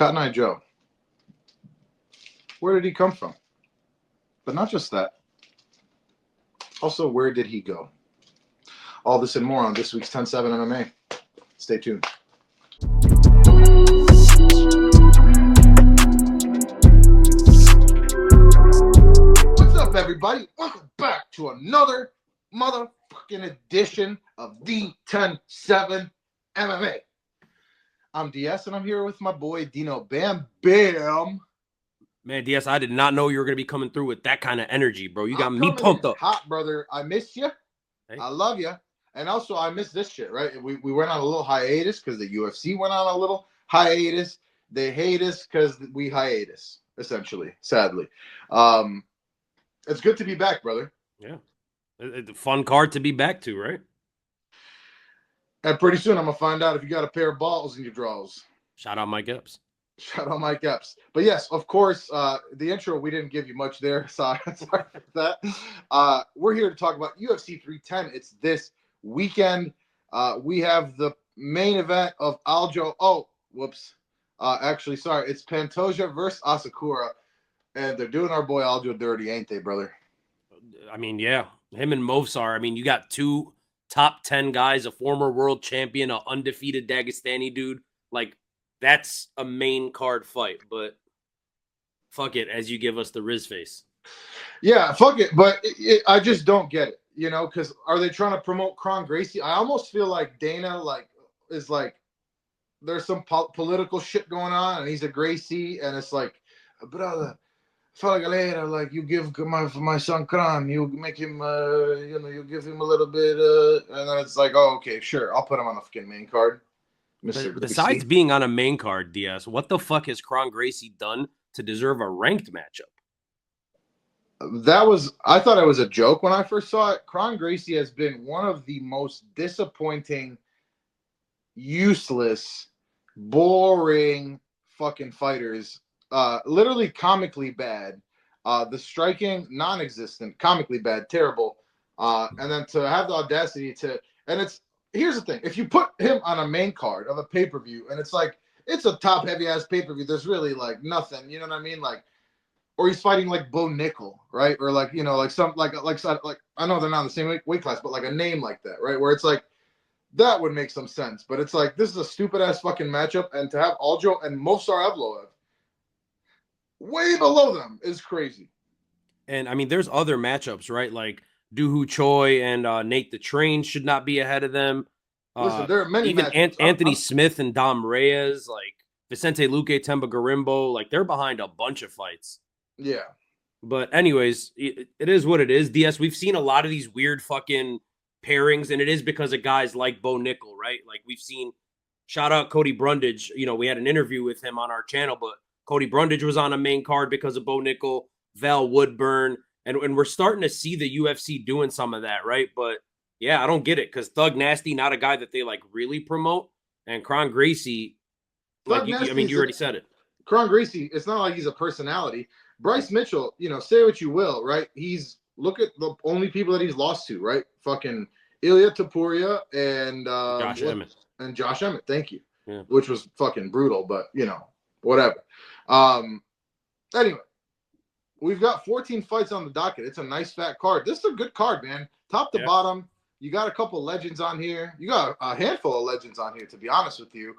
Cotton Eye Joe. Where did he come from? But not just that. Also, where did he go? All this and more on this week's 10-7 MMA. Stay tuned. What's up, everybody? Welcome back to another motherfucking edition of the 10-7 MMA. I'm DS, and I'm here with my boy Dino Bam Bam. Man, DS, I did not know you were going to be coming through with that kind of energy, bro. You got me pumped up. Hot, brother. I miss you. Hey. I love you. And also, I miss this shit, right? We went on a little hiatus because the UFC went on a little hiatus. They hate us because we hiatus, essentially, sadly. It's good to be back, brother. Yeah. It's a fun card to be back to, right? And pretty soon, I'm going to find out if you got a pair of balls in your drawers. Shout out Mike Epps. Shout out Mike Epps. But yes, of course, the intro, we didn't give you much there. Sorry for that. We're here to talk about UFC 310. It's this weekend. We have the main event of Aljo. Oh, whoops. Actually, sorry. It's Pantoja versus Asakura. And they're doing our boy Aljo dirty, ain't they, brother? I mean, yeah. Him and Movsar. I mean, you got two top 10 guys, a former world champion, an undefeated Dagestani dude. Like, that's a main card fight, but fuck it as you give us the Riz face. Yeah, fuck it. But I just don't get it, you know, because are they trying to promote Kron Gracie? I almost feel like Dana is there's some political shit going on, and he's a Gracie, and it's like, brother, fala galera, like you give my son Kron, you make him, you give him a little bit, and then it's like, oh, okay, sure, I'll put him on the fucking main card. Besides being on a main card, DS, what the fuck has Kron Gracie done to deserve a ranked matchup? I thought it was a joke when I first saw it. Kron Gracie has been one of the most disappointing, useless, boring fucking fighters. Literally comically bad. The striking, non-existent, comically bad, terrible. And then to have the audacity here's the thing. If you put him on a main card of a pay-per-view, and it's like, it's a top heavy-ass pay-per-view, there's really, like, nothing, you know what I mean? Like, or he's fighting, like, Bo Nickel, right? Or, like, you know, like, some, like, I know they're not in the same weight class, but, like, a name like that, right? Where it's like, that would make some sense. But it's like, this is a stupid-ass fucking matchup, and to have Aljo and Movsar Evloev way below them is crazy. And, I mean, there's other matchups, right? Like, Doohoo Choi and Nate the Train should not be ahead of them. Listen, there are many even matchups. Anthony Smith and Dom Reyes, like Vicente Luque, Temba Garimbo, like they're behind a bunch of fights. Yeah. But anyways, it is what it is. DS, we've seen a lot of these weird fucking pairings, and it is because of guys like Bo Nickel, right? Like we've seen, shout out Cody Brundage. You know, we had an interview with him on our channel, but Cody Brundage was on a main card because of Bo Nickel, Val Woodburn. And we're starting to see the UFC doing some of that, right? But, yeah, I don't get it because Thug Nasty, not a guy that they, like, really promote. And Kron Gracie, like, you already said it. Kron Gracie, it's not like he's a personality. Bryce Mitchell, you know, say what you will, right? Look at the only people that he's lost to, right? Fucking Ilya Topuria and Josh Emmett. And Josh Emmett, thank you. Yeah. Which was fucking brutal, but, you know, whatever. Anyway. We've got 14 fights on the docket. It's a nice fat card. This is a good card, man. Top to bottom. You got a couple legends on here. You got a handful of legends on here, to be honest with you.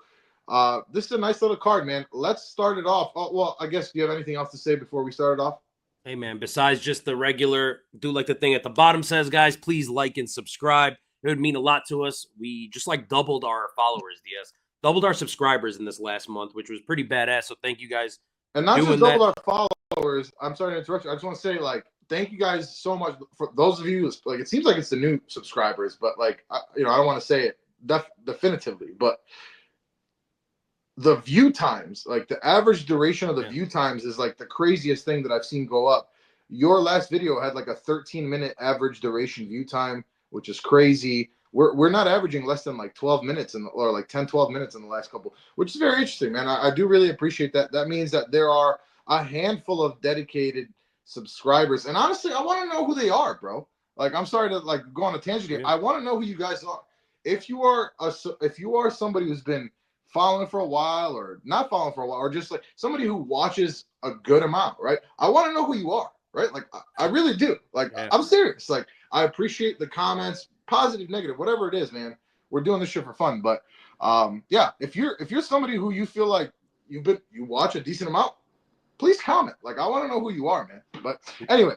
This is a nice little card, man. Let's start it off. Oh, well, I guess, do you have anything else to say before we start it off? Hey, man, besides just the regular, do like the thing at the bottom says, guys, please like and subscribe. It would mean a lot to us. We just like doubled our followers, DS. Doubled our subscribers in this last month, which was pretty badass. So thank you guys. And not just doubled our followers. I'm sorry to interrupt you. I just want to say, like, thank you guys so much for those of you. Like, it seems like it's the new subscribers, but like, I don't want to say it definitively, but the view times, like the average duration of the view times, is like the craziest thing that I've seen go up. Your last video had like a 13-minute average duration view time, which is crazy. We're not averaging less than like 12 minutes or like 10, 12 minutes in the last couple, which is very interesting, man. I do really appreciate that. That means that there are a handful of dedicated subscribers. And honestly, I want to know who they are, bro. Like, I'm sorry to like go on a tangent here. I want to know who you guys are. If you are somebody who's been following for a while or not following for a while, or just like somebody who watches a good amount, right? I want to know who you are, right? Like I really do. Like I'm serious. Like I appreciate the comments, positive, negative, whatever it is, man. We're doing this shit for fun. But yeah, if you're somebody who you feel like you watch a decent amount, please comment. Like I want to know who you are, man. But anyway,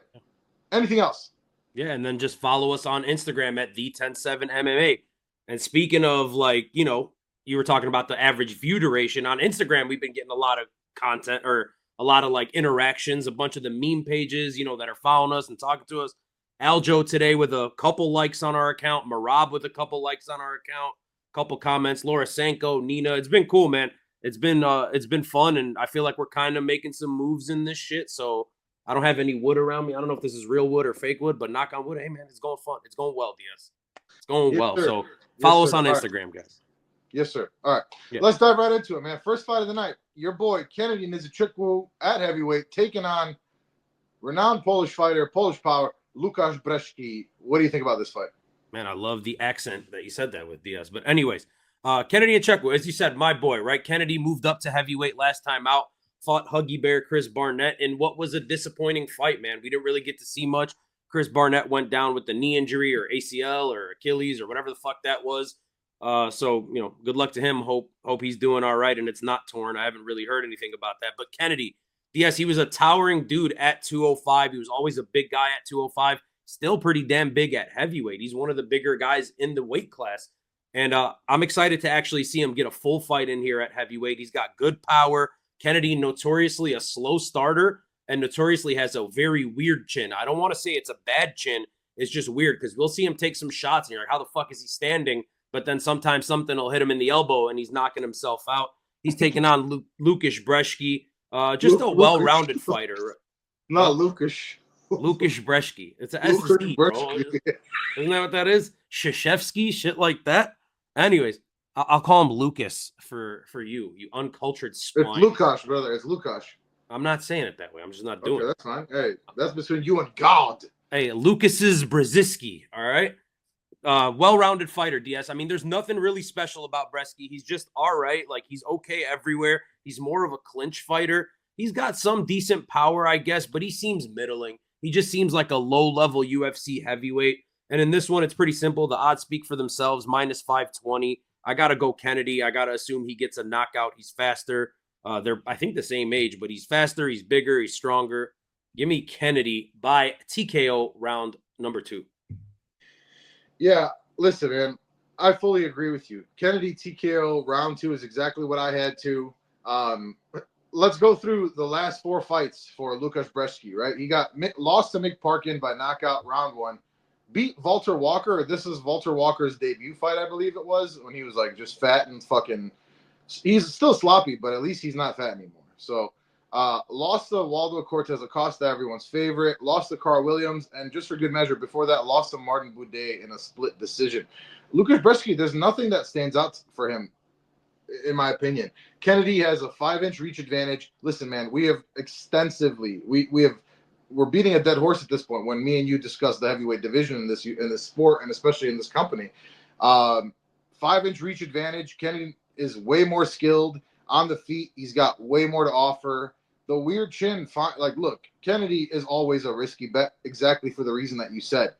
anything else? Yeah, and then just follow us on Instagram at the107MMA. And speaking of, like, you know, you were talking about the average view duration on Instagram. We've been getting a lot of content or a lot of like interactions, a bunch of the meme pages, you know, that are following us and talking to us. Aljo today with a couple likes on our account, Marab with a couple likes on our account, couple comments, Laura Sanko, Nina. It's been cool, man. It's been fun, and I feel like we're kind of making some moves in this shit. So I don't have any wood around me. I don't know if this is real wood or fake wood, but knock on wood. Hey, man, it's going fun. It's going well, DS. It's going Yes, well. sir. So follow us on All Instagram, right. guys. Yes, sir. All right. Yeah. Let's dive right into it, man. First fight of the night. Your boy, Kennedy Nizichukwu at heavyweight, taking on renowned Polish fighter, Polish power, Łukasz Brzeski. What do you think about this fight? Man, I love the accent that you said that with, DS. But anyways, Kennedy and Chukwu, as you said, my boy, right? Kennedy moved up to heavyweight last time out, fought Huggy Bear Chris Barnett in what was a disappointing fight, man. We didn't really get to see much. Chris Barnett went down with the knee injury or ACL or Achilles or whatever the fuck that was. So, you know, good luck to him. Hope he's doing all right and it's not torn. I haven't really heard anything about that. But Kennedy, yes, he was a towering dude at 205. He was always a big guy at 205. Still pretty damn big at heavyweight. He's one of the bigger guys in the weight class. And I'm excited to actually see him get a full fight in here at heavyweight. He's got good power. Kennedy, notoriously a slow starter and notoriously has a very weird chin. I don't want to say it's a bad chin. It's just weird because we'll see him take some shots and you're like, how the fuck is he standing? But then sometimes something will hit him in the elbow and he's knocking himself out. He's taking on Łukasz Brzeski, just a well-rounded fighter. Not Łukasz. Łukasz Brzeski. It's an S-E, bro. Isn't that what that is? Shashevsky, shit like that. Anyways, I'll call him Lucas for you uncultured swine. It's Łukasz, brother. It's Łukasz. I'm not saying it that way. I'm just not doing it. That's fine. Hey, that's between you and God. Hey, Lucas's Brzeski, all right? Well-rounded fighter, DS. I mean, there's nothing really special about Brzeski. He's just all right. Like, he's okay everywhere. He's more of a clinch fighter. He's got some decent power, I guess, but he seems middling. He just seems like a low-level UFC heavyweight. And in this one, it's pretty simple. The odds speak for themselves, minus 520. I got to go Kennedy. I got to assume he gets a knockout. He's faster. They're, I think, the same age, but he's faster. He's bigger. He's stronger. Give me Kennedy by TKO round number 2. Yeah, listen, man. I fully agree with you. Kennedy TKO round 2 is exactly what I had to. Let's go through the last 4 fights for Łukasz Brzeski, right? He lost to Mick Parkin by knockout round 1. Beat Walter Walker. This is Walter Walker's debut fight, I believe it was, when he was like just fat and fucking. He's still sloppy, but at least he's not fat anymore. So, lost to Waldo Cortez Acosta, everyone's favorite. Lost to Carl Williams, and just for good measure, before that, lost to Martin Boudet in a split decision. Łukasz Brzeski, there's nothing that stands out for him, in my opinion. Kennedy has a 5-inch reach advantage. Listen, man, we have extensively we're beating a dead horse at this point when me and you discuss the heavyweight division in this sport and especially in this company. 5-inch reach advantage. Kennedy is way more skilled on the feet. He's got way more to offer. The weird chin, like, look, Kennedy is always a risky bet, exactly for the reason that you said.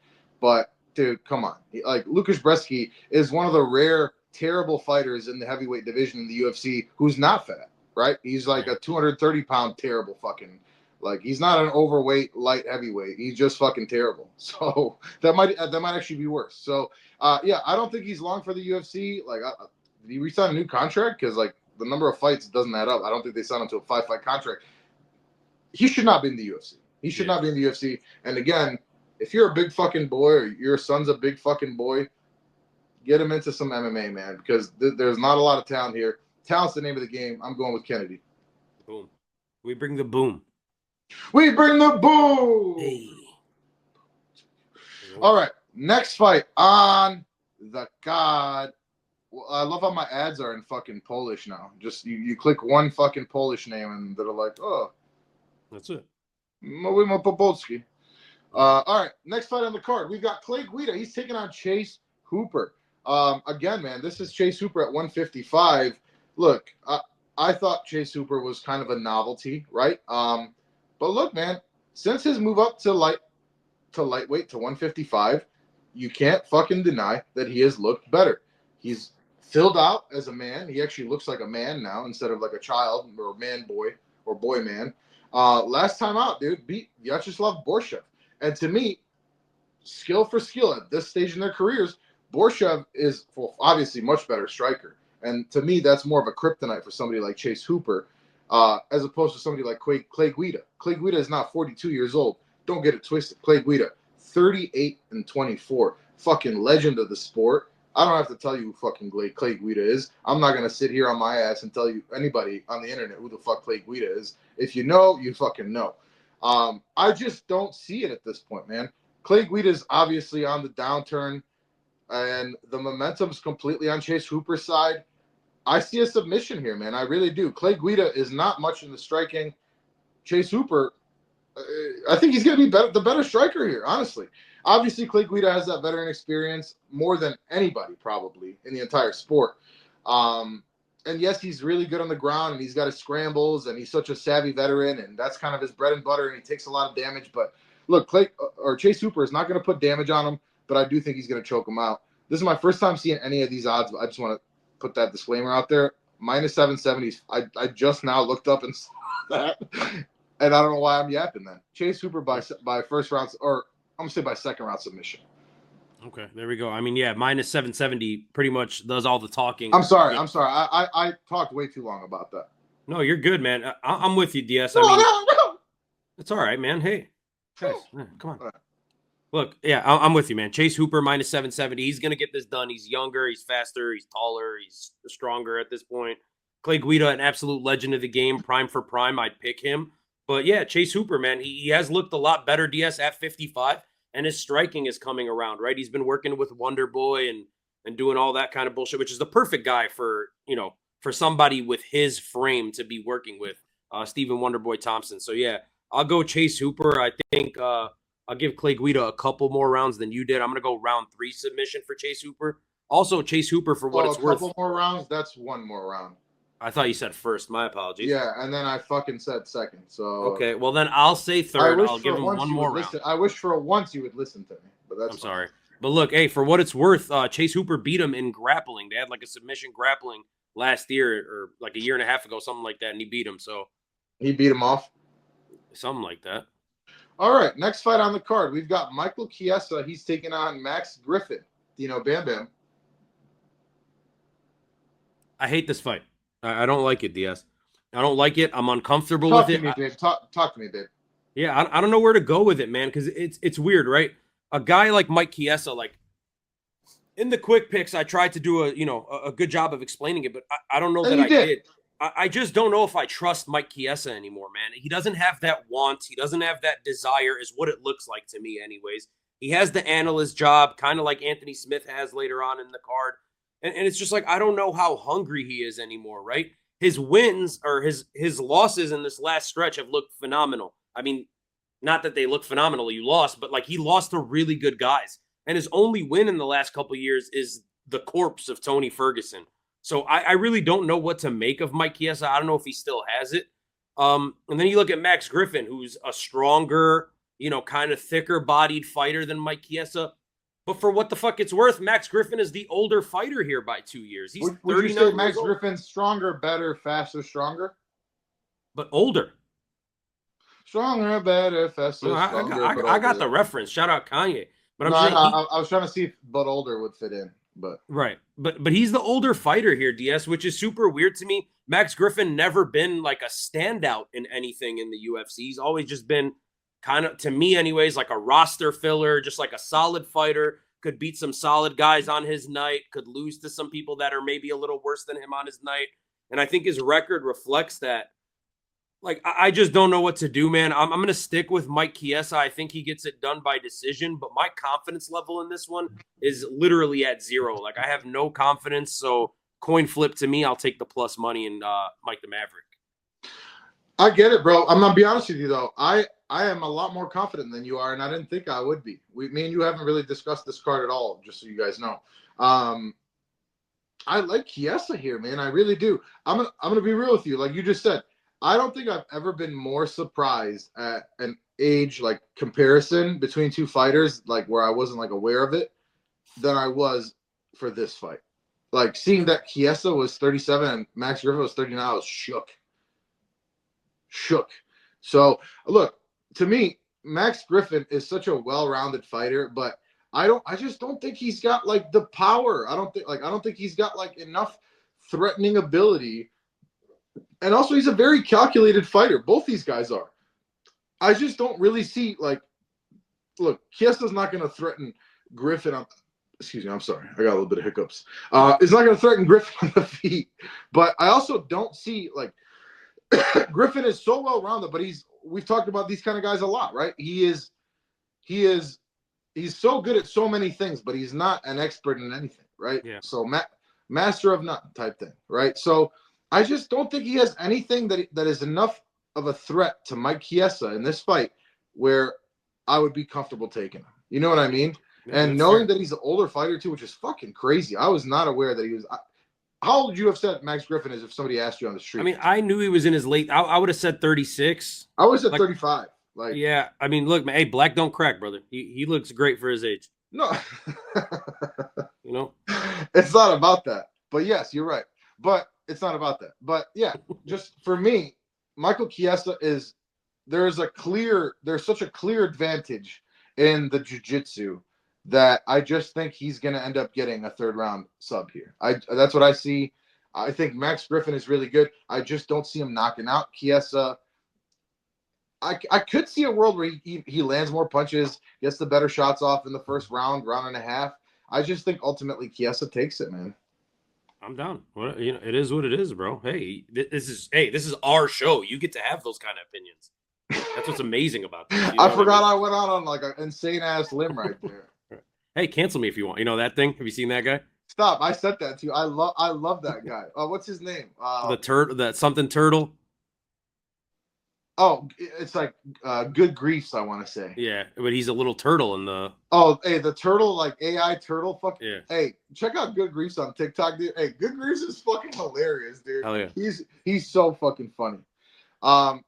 But dude, come on, like Łukasz Brzeski is one of the rare terrible fighters in the heavyweight division in the UFC who's not fat, right? He's like a 230-pound terrible fucking. Like, he's not an overweight light heavyweight. He's just fucking terrible. So that might actually be worse. So yeah, I don't think he's long for the UFC. Like, did he re-sign a new contract? Because like the number of fights doesn't add up. I don't think they signed him to a 5-fight contract. He should not be in the UFC. He should not be in the UFC. And again, if you're a big fucking boy or your son's a big fucking boy, get him into some MMA, man, because there's not a lot of talent here. Talent's the name of the game. I'm going with Kennedy. Boom. We bring the boom. We bring the boom. Hey. All right. Next fight on the card. Well, I love how my ads are in fucking Polish now. Just you click one fucking Polish name and they're like, oh. That's it. Mówimy po polski. All right. Next fight on the card. We've got Clay Guida. He's taking on Chase Hooper. Again, man, this is Chase Hooper at 155. look, I thought Chase Hooper was kind of a novelty, right? But look, man, since his move up to lightweight to 155, you can't fucking deny that he has looked better. He's filled out as a man. He actually looks like a man now instead of like a child or man boy or boy man. Last time out, dude, beat Vyacheslav Borshev. And to me, skill for skill at this stage in their careers, Borshev is obviously much better striker. And to me, that's more of a kryptonite for somebody like Chase Hooper, as opposed to somebody like Clay Guida. Clay Guida is not 42 years old. Don't get it twisted. Clay Guida, 38 and 24. Fucking legend of the sport. I don't have to tell you who fucking Clay Guida is. I'm not going to sit here on my ass and tell you anybody on the internet who the fuck Clay Guida is. If you know, you fucking know. I just don't see it at this point, man. Clay Guida is obviously on the downturn, and the momentum's completely on Chase Hooper's side. I see a submission here, man. I really do. Clay Guida is not much in the striking. Chase Hooper, I think he's going to be the better striker here, honestly. Obviously, Clay Guida has that veteran experience more than anybody probably in the entire sport. And yes, he's really good on the ground, and he's got his scrambles, and he's such a savvy veteran, and that's kind of his bread and butter, and he takes a lot of damage. But look, Chase Hooper is not going to put damage on him, but I do think he's going to choke him out. This is my first time seeing any of these odds, but I just want to put that disclaimer out there. Minus 770s. I just now looked up and saw that, and I don't know why I'm yapping then. Chase Hooper by first round, or I'm going to say by second round submission. Okay, there we go. I mean, yeah, minus 770 pretty much does all the talking. I'm sorry. I talked way too long about that. No, you're good, man. I'm with you, DS. No. It's all right, man. Hey, guys, come on. Right. Look, yeah, I'm with you, man. Chase Hooper minus 770. He's gonna get this done. He's younger, he's faster, he's taller, he's stronger at this point. Clay Guida, an absolute legend of the game, prime for prime. I'd pick him. But yeah, Chase Hooper, man, he has looked a lot better, DS, at 55. And his striking is coming around, right? He's been working with Wonder Boy and doing all that kind of bullshit, which is the perfect guy for somebody with his frame to be working with, Stephen Wonder Boy Thompson. So yeah, I'll go Chase Hooper. I think I'll give Clay Guida a couple more rounds than you did. I'm gonna go round 3 submission for Chase Hooper. Also, Chase Hooper, for what it's worth. A couple more rounds. That's one more round. I thought you said first. My apologies. Yeah, and then I fucking said second. So okay, well then I'll say third. I'll give him one more round. I wish for once you would listen to me, but that's. I'm sorry, but look, hey, for what it's worth, Chase Hooper beat him in grappling. They had like a submission grappling last year or like a year and a half ago, something like that, and he beat him. So he beat him off, something like that. All right, next fight on the card, we've got Michael Chiesa. He's taking on Max Griffin. Bam Bam. I hate this fight. I don't like it, DS. I don't like it. I'm uncomfortable with it. Talk to me, babe. Yeah, I don't know where to go with it, man, because it's weird, right? A guy like Mike Chiesa, like in the quick picks, I tried to do a good job of explaining it, but I don't know that I did. I just don't know if I trust Mike Chiesa anymore, man. He doesn't have that want. He doesn't have that desire, is what it looks like to me, anyways. He has the analyst job, kind of like Anthony Smith has later on in the card. And it's just like, I don't know how hungry he is anymore, right? His wins or his losses in this last stretch have looked phenomenal. I mean, not that they look phenomenal, you lost, but like he lost to really good guys. And his only win in the last couple of years is the corpse of Tony Ferguson. So I really don't know what to make of Mike Chiesa. I don't know if he still has it. And then you look at Max Griffin, who's a stronger, kind of thicker bodied fighter than Mike Chiesa. But for what the fuck it's worth, Max Griffin is the older fighter here by 2 years. He's would you say Max Griffin's stronger, better, faster, stronger? But older. Stronger, better, faster, stronger. I got the reference. Shout out Kanye. But I was trying to see if but older would fit in. But right. But he's the older fighter here, DS, which is super weird to me. Max Griffin never been like a standout in anything in the UFC. He's always just been kind of, to me anyways, like a roster filler, just like a solid fighter, could beat some solid guys on his night, could lose to some people that are maybe a little worse than him on his night. And I think his record reflects that. Like, I just don't know what to do, man. I'm going to stick with Mike Chiesa. I think he gets it done by decision, but my confidence level in this one is literally at 0. Like, I have no confidence. So coin flip to me, I'll take the plus money and Mike the Maverick. I get it, bro. I'm going to be honest with you, though. I am a lot more confident than you are, and I didn't think I would be. Me and you haven't really discussed this card at all, just so you guys know. I like Chiesa here, man. I really do. I'm gonna be real with you. Like you just said, I don't think I've ever been more surprised at an age like comparison between two fighters, like where I wasn't like aware of it, than I was for this fight. Like seeing that Chiesa was 37 and Max Griffin was 39, I was shook. So look, to me, Max Griffin is such a well-rounded fighter, but I just don't think he's got like the power. I don't think he's got like enough threatening ability. And also he's a very calculated fighter. Both these guys are. I just don't really see like look, Chiesa's not going to threaten Griffin on excuse me, I'm sorry. I got a little bit of hiccups. It's not going to threaten Griffin on the feet. But I also don't see like Griffin is so well-rounded, but we've talked about these kind of guys a lot, right? He's so good at so many things, but he's not an expert in anything, right? Yeah. So master of none type thing, right? So I just don't think he has anything that is enough of a threat to Mike Chiesa in this fight where I would be comfortable taking him. You know what I mean? Yeah, and knowing that he's an older fighter too, which is fucking crazy. I was not aware that he was. How old would you have said Max Griffin is if somebody asked you on the street? I mean, I knew he was in his late. I would have said 36. I would have said 35. Like, yeah. I mean, look, man. Hey, black don't crack, brother. He looks great for his age. No, you know, it's not about that. But yes, you're right. But it's not about that. But yeah, just for me, Michael Chiesa there's such a clear advantage in the jiu-jitsu that I just think he's going to end up getting a third round sub here. That's what I see. I think Max Griffin is really good. I just don't see him knocking out Chiesa. I could see a world where he lands more punches, gets the better shots off in the first round and a half. I just think ultimately Chiesa takes it, man. I'm down. Well, you know, it is what it is, bro. Hey, this is our show. You get to have those kind of opinions. That's what's amazing about this. I forgot I went out on like an insane ass limb right there. Hey, cancel me if you want. You know that thing? Have you seen that guy? Stop! I said that to you. I love that guy. What's his name? The turtle, that something turtle. Oh, it's like Good Griefs, I want to say. Yeah, but he's a little turtle in the. Oh, hey, the turtle, like AI turtle. Fuck. Yeah. Hey, check out Good Griefs on TikTok, dude. Hey, Good Griefs is fucking hilarious, dude. Hell yeah. He's so fucking funny. All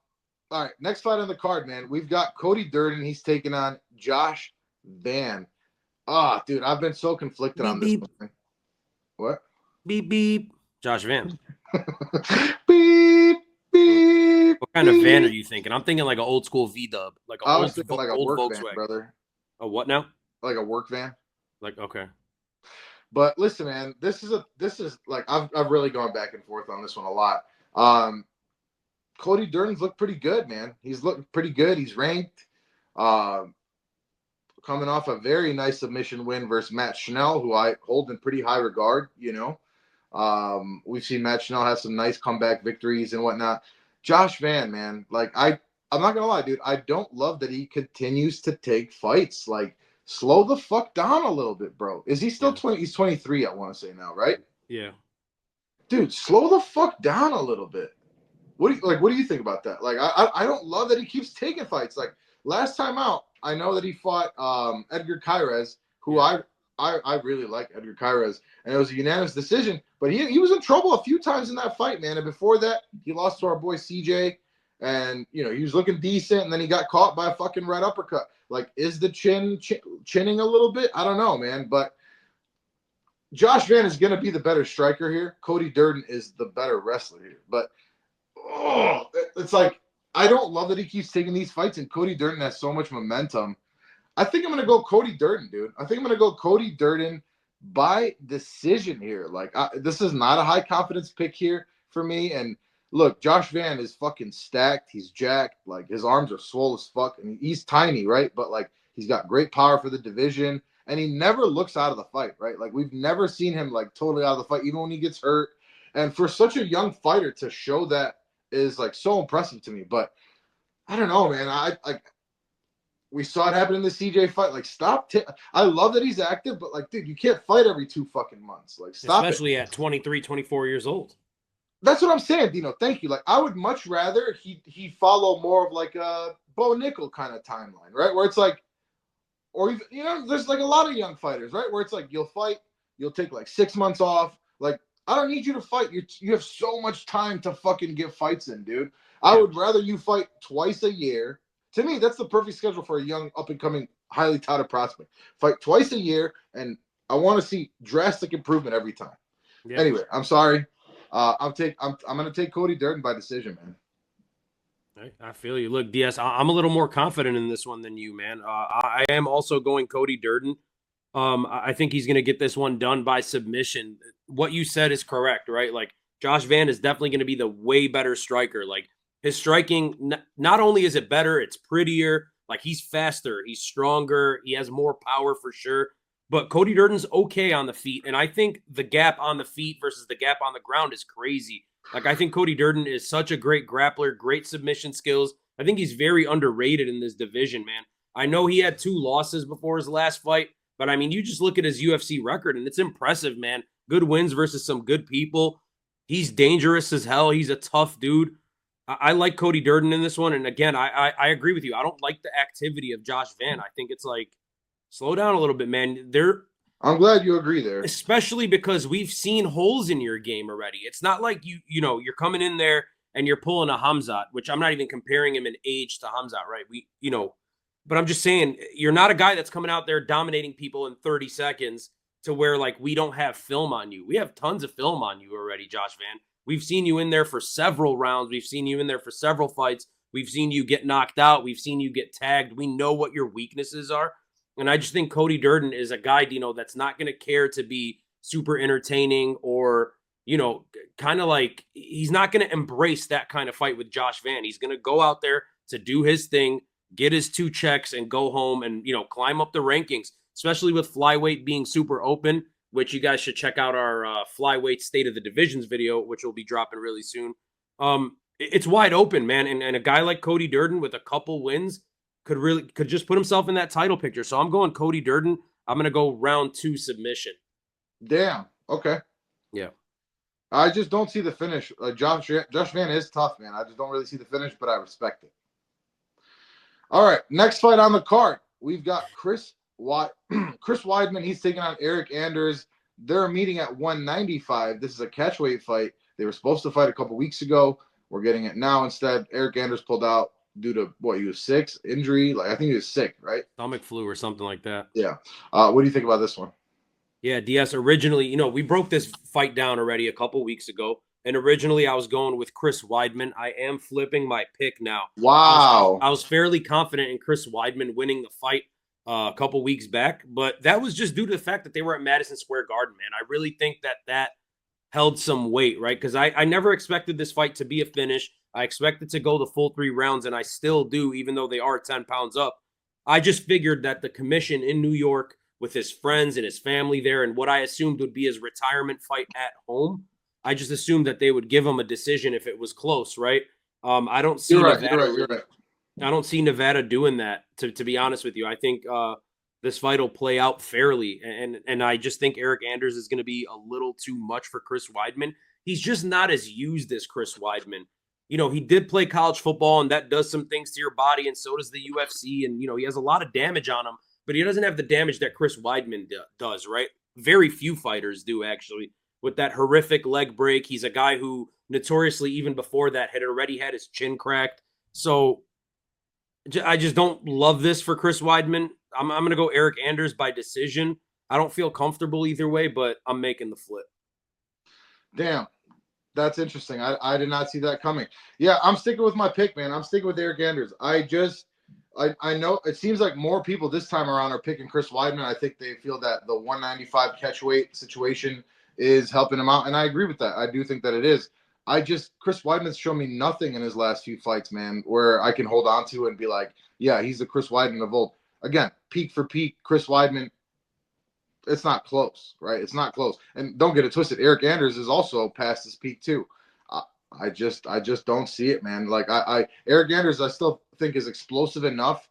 right, next fight on the card, man. We've got Cody Durden. He's taking on Josh Van. Ah, dude, I've been so conflicted on this one. What? Beep beep. Josh Van. Beep beep. What kind of van are you thinking? I'm thinking like an old school V-dub, like I was thinking like a work Volkswagen. van, brother. A what now? Like a work van. Like okay. But listen, man, this is like I've really gone back and forth on this one a lot. Cody Durden's looked pretty good, man. He's looked pretty good. He's ranked. Coming off a very nice submission win versus Matt Schnell, who I hold in pretty high regard, you know. We've seen Matt Schnell have some nice comeback victories and whatnot. Josh Van, man, like I'm not gonna lie, dude. I don't love that he continues to take fights. Like, slow the fuck down a little bit, bro. Is he still 20? He's 23, I want to say now, right? Yeah. Dude, slow the fuck down a little bit. What do you think about that? Like, I don't love that he keeps taking fights. Like, last time out, I know that he fought Edgar Cairez, who I really like Edgar Cairez, and it was a unanimous decision. But he was in trouble a few times in that fight, man. And before that, he lost to our boy CJ, and you know he was looking decent, and then he got caught by a fucking red uppercut. Like, is the chinning a little bit? I don't know, man. But Josh Van is going to be the better striker here. Cody Durden is the better wrestler here. But it's like, I don't love that he keeps taking these fights, and Cody Durden has so much momentum. I think I'm going to go Cody Durden, dude. I think I'm going to go Cody Durden by decision here. Like, this is not a high confidence pick here for me. And look, Josh Van is fucking stacked. He's jacked. Like, his arms are swole as fuck. And he's tiny, right? But, like, he's got great power for the division. And he never looks out of the fight, right? Like, we've never seen him, like, totally out of the fight, even when he gets hurt. And for such a young fighter to show that is, like, so impressive to me. But I don't know, man. We saw it happen in the CJ fight. Like, stop. I love that he's active, but, like, dude, you can't fight every 2 fucking months. Like, stop. Especially at 23, 24 years old. That's what I'm saying, Dino. Thank you. Like, I would much rather he follow more of like a Bo Nickel kind of timeline, right? Where it's like, or even, you know, there's like a lot of young fighters, right? Where it's like you'll fight, you'll take like 6 months off. Like, I don't need you to fight. You have so much time to fucking get fights in, dude. I would rather you fight twice a year. To me, that's the perfect schedule for a young, up-and-coming, highly touted prospect. Fight twice a year, and I want to see drastic improvement every time. Yeah. Anyway, I'm sorry. I'm gonna take Cody Durden by decision, man. I feel you. Look, DS, I'm a little more confident in this one than you, man. I am also going Cody Durden. I think he's going to get this one done by submission. What you said is correct, right? Like, Josh Van is definitely going to be the way better striker. Like, his striking, not only is it better, it's prettier. Like, he's faster, he's stronger, he has more power for sure. But Cody Durden's okay on the feet. And I think the gap on the feet versus the gap on the ground is crazy. Like, I think Cody Durden is such a great grappler, great submission skills. I think he's very underrated in this division, man. I know he had 2 losses before his last fight, but I mean, you just look at his UFC record and it's impressive, man. Good wins versus some good people. He's dangerous as hell. He's a tough dude. I like Cody Durden in this one. And again, I agree with you. I don't like the activity of Josh Van. I think it's like, slow down a little bit, man. I'm glad you agree there. Especially because we've seen holes in your game already. It's not like you're coming in there and you're pulling a Hamzat, which I'm not even comparing him in age to Hamzat, right? But I'm just saying, you're not a guy that's coming out there dominating people in 30 seconds to where, like, we don't have film on you. We have tons of film on you already, Josh Van. We've seen you in there for several rounds. We've seen you in there for several fights. We've seen you get knocked out. We've seen you get tagged. We know what your weaknesses are. And I just think Cody Durden is a guy, that's not going to care to be super entertaining or, kind of like, he's not going to embrace that kind of fight with Josh Van. He's going to go out there to do his thing, get his 2 checks and go home and, climb up the rankings, especially with flyweight being super open, which you guys should check out our flyweight state of the divisions video, which will be dropping really soon. It's wide open, man. And a guy like Cody Durden with a couple wins could just put himself in that title picture. So I'm going Cody Durden. I'm going to go round 2 submission. Damn. Okay. Yeah. I just don't see the finish. Josh Van is tough, man. I just don't really see the finish, but I respect it. All right, next fight on the card, we've got Chris Weidman. He's taking on Eric Anders. They're meeting at 195. This is a catchweight fight. They were supposed to fight a couple weeks ago. We're getting it now instead. Eric Anders pulled out due to he was sick, injury. Like, I think he was sick, right? Stomach flu or something like that. Yeah. What do you think about this one? Yeah, DS, originally, we broke this fight down already a couple weeks ago. And originally I was going with Chris Weidman. I am flipping my pick now. Wow. I was fairly confident in Chris Weidman winning the fight a couple weeks back, but that was just due to the fact that they were at Madison Square Garden, man. I really think that held some weight, right? Because I never expected this fight to be a finish. I expected to go the full 3 rounds, and I still do, even though they are 10 pounds up. I just figured that the commission in New York with his friends and his family there and what I assumed would be his retirement fight at home, I just assumed that they would give him a decision if it was close, right? I don't see Nevada. You're right. I don't see Nevada doing that, to be honest with you. I think this fight will play out fairly. And I just think Eric Anders is going to be a little too much for Chris Weidman. He's just not as used as Chris Weidman. He did play college football, and that does some things to your body, and so does the UFC. And, he has a lot of damage on him, but he doesn't have the damage that Chris Weidman does, right? Very few fighters do, actually. With that horrific leg break, he's a guy who notoriously, even before that, had already had his chin cracked. So I just don't love this for Chris Weidman. I'm going to go Eric Anders by decision. I don't feel comfortable either way, but I'm making the flip. Damn. That's interesting. I did not see that coming. Yeah, I'm sticking with my pick, man. I'm sticking with Eric Anders. I know it seems like more people this time around are picking Chris Weidman. I think they feel that the 195 catchweight situation is helping him out, and I agree with that. I do think that it is. Chris Weidman's shown me nothing in his last few fights, man, where I can hold on to and be like, yeah, he's the Chris Weidman of old. Again, peak for peak, Chris Weidman, it's not close, right? It's not close. And don't get it twisted. Eric Anders is also past his peak too. I just don't see it, man. Like Eric Anders, I still think is explosive enough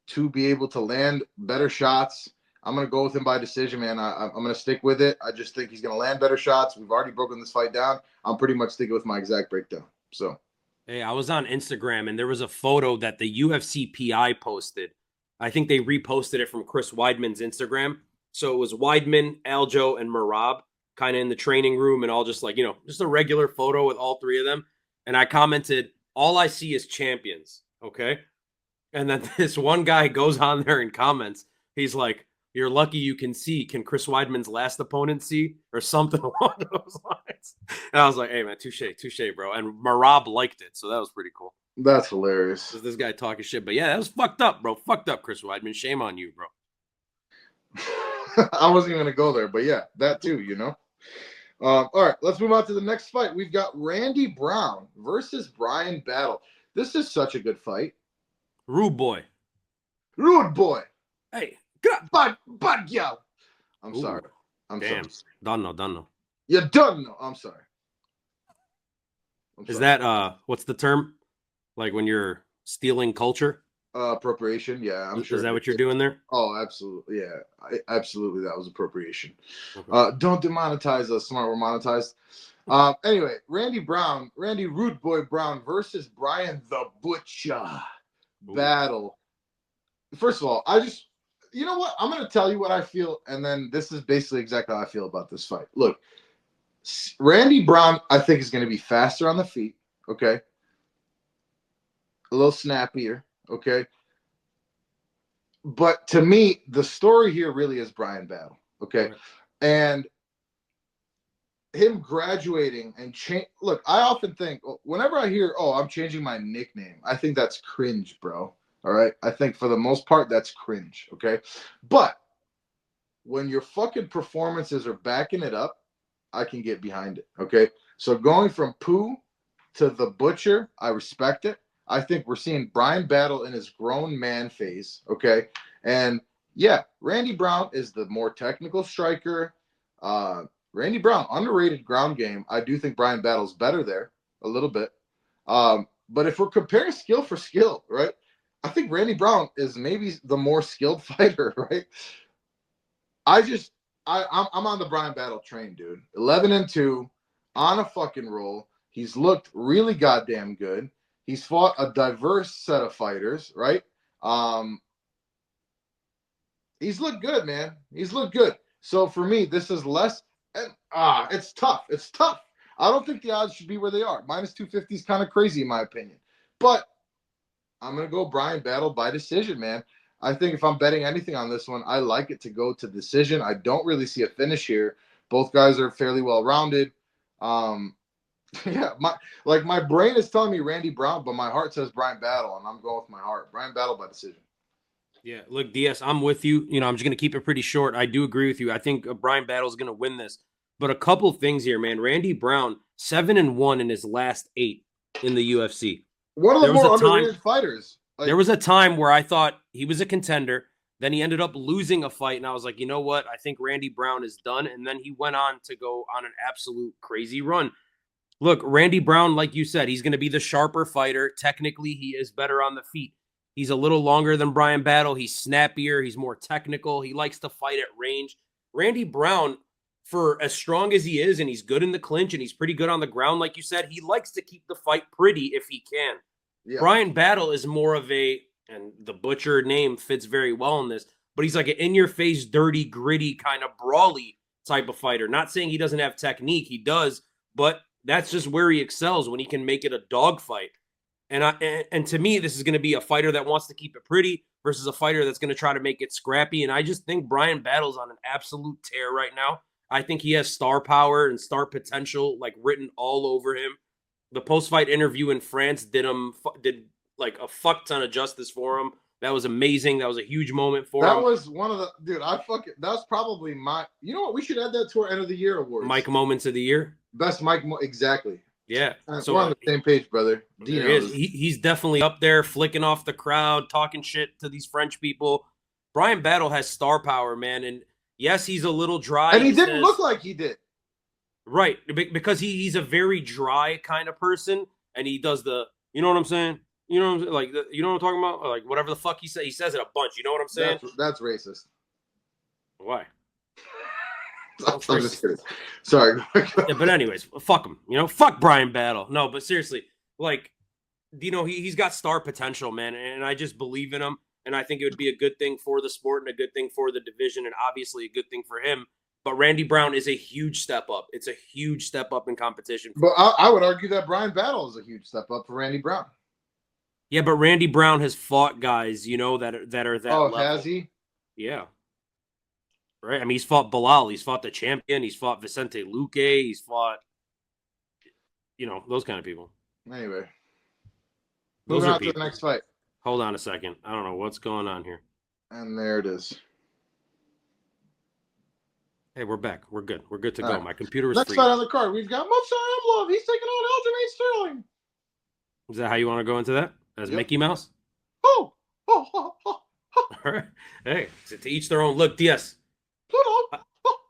to be able to land better shots. I'm going to go with him by decision, man. I'm going to stick with it. I just think he's going to land better shots. We've already broken this fight down. I'm pretty much sticking with my exact breakdown. So, hey, I was on Instagram, and there was a photo that the UFC PI posted. I think they reposted it from Chris Weidman's Instagram. So it was Weidman, Aljo, and Merab. kind of in the training room and all just like, just a regular photo with all three of them. And I commented, all I see is champions. Okay. And then this one guy goes on there and comments, he's like, you're lucky you can see. Can Chris Weidman's last opponent see? Or something along those lines. And I was like, hey, man, touche, bro. And Marab liked it. So that was pretty cool. That's hilarious. This guy talking shit. But yeah, that was fucked up, bro. Fucked up, Chris Weidman. Shame on you, bro. I wasn't even going to go there. But yeah, that too, All right, let's move on to the next fight. We've got Randy Brown versus Bryan Battle. This is such a good fight. Rude boy. Hey, bud, yo. I'm sorry. I'm Damn. sorry. Done no. You done know. I'm sorry. Is that what's the term? Like when you're stealing culture? Appropriation. Yeah, I'm sure. Is that what you're doing there? Oh, absolutely. Yeah, absolutely. That was appropriation. Okay. Don't demonetize us. Smart, we're monetized. Anyway, Randy Rude Boy Brown versus Bryan the Butcher Battle. First of all, you know what? I'm going to tell you what I feel, and then this is basically exactly how I feel about this fight. Look, Randy Brown, I think, is going to be faster on the feet, okay? A little snappier, okay? But to me, the story here really is Bryan Battle, okay? Right. And him graduating and change. Look, I often think, whenever I hear, I'm changing my nickname, I think that's cringe, bro. All right? I think for the most part, that's cringe, okay? But when your fucking performances are backing it up, I can get behind it, okay? So going from Pooh to the Butcher, I respect it. I think we're seeing Bryan Battle in his grown man phase, okay? And yeah, Randy Brown is the more technical striker. Randy Brown, underrated ground game. I do think Bryan Battle's better there a little bit. But if we're comparing skill for skill, right? I think Randy Brown is maybe the more skilled fighter, right? I'm on the Bryan Battle train, dude. 11-2, on a fucking roll. He's looked really goddamn good. He's fought a diverse set of fighters, right? He's looked good, man. He's looked good. So for me, this is less. It's tough. It's tough. I don't think the odds should be where they are. -250 is kind of crazy in my opinion. But I'm going to go Bryan Battle by decision, man. I think if I'm betting anything on this one, I like it to go to decision. I don't really see a finish here. Both guys are fairly well-rounded. Yeah, my brain is telling me Randy Brown, but my heart says Bryan Battle, and I'm going with my heart. Bryan Battle by decision. Yeah, look, DS, I'm with you. I'm just going to keep it pretty short. I do agree with you. I think Bryan Battle is going to win this. But a couple things here, man. Randy Brown, 7-1 in his last 8 in the UFC. One of the more underrated fighters. There was a time where I thought he was a contender. Then he ended up losing a fight, and I was like, you know what? I think Randy Brown is done. And then he went on to go on an absolute crazy run. Look, Randy Brown, like you said, he's going to be the sharper fighter. Technically, he is better on the feet. He's a little longer than Bryan Battle. He's snappier. He's more technical. He likes to fight at range. Randy Brown, for as strong as he is, and he's good in the clinch, and he's pretty good on the ground, like you said, he likes to keep the fight pretty if he can. Yeah. Bryan Battle is more of and the Butcher name fits very well in this, but he's like an in-your-face, dirty, gritty, kind of brawly type of fighter. Not saying he doesn't have technique. He does, but that's just where he excels, when he can make it a dogfight. And to me, this is going to be a fighter that wants to keep it pretty versus a fighter that's going to try to make it scrappy. And I just think Bryan Battle's on an absolute tear right now. I think he has star power and star potential like written all over him. The post-fight interview in France did like a fuck ton of justice for him. That was amazing. That was a huge moment for him. That was one of the that was probably my. You know what? We should add that to our end of the year awards. Mike moments of the year. Best Mike exactly. Yeah. So we're on the same page, brother. He's definitely up there, flicking off the crowd, talking shit to these French people. Bryan Battle has star power, man. And yes, he's a little dry. And he didn't look like he did. Right. Because he's a very dry kind of person. And he does you know what I'm saying? You know what I'm saying? Like, you know what I'm talking about? Like, whatever the fuck he says. He says it a bunch. You know what I'm saying? That's racist. Why? I'm just kidding. Sorry. Yeah, but anyways, fuck him. Fuck Bryan Battle. No, but seriously, like, he's got star potential, man, and I just believe in him. And I think it would be a good thing for the sport and a good thing for the division, and obviously a good thing for him. but Randy Brown is a huge step up. It's a huge step up in competition. But I would argue that Brian Battle is a huge step up for Randy Brown. Yeah, but Randy Brown has fought guys, that are that level. Has he? Yeah. Right. I mean, he's fought Bilal. He's fought the champion. He's fought Vicente Luque. He's fought, those kind of people. Anyway. Moving on to the next fight. Hold on a second. I don't know what's going on here. And there it is. Hey, we're back. We're good. We're good to go. My computer is next free. Next fight on the card, we've got Movsar Evloev. He's taking on Aljamain Sterling. Is that how you want to go into that? As Mickey Mouse? Oh. All right. Hey, to each their own. Look, DS.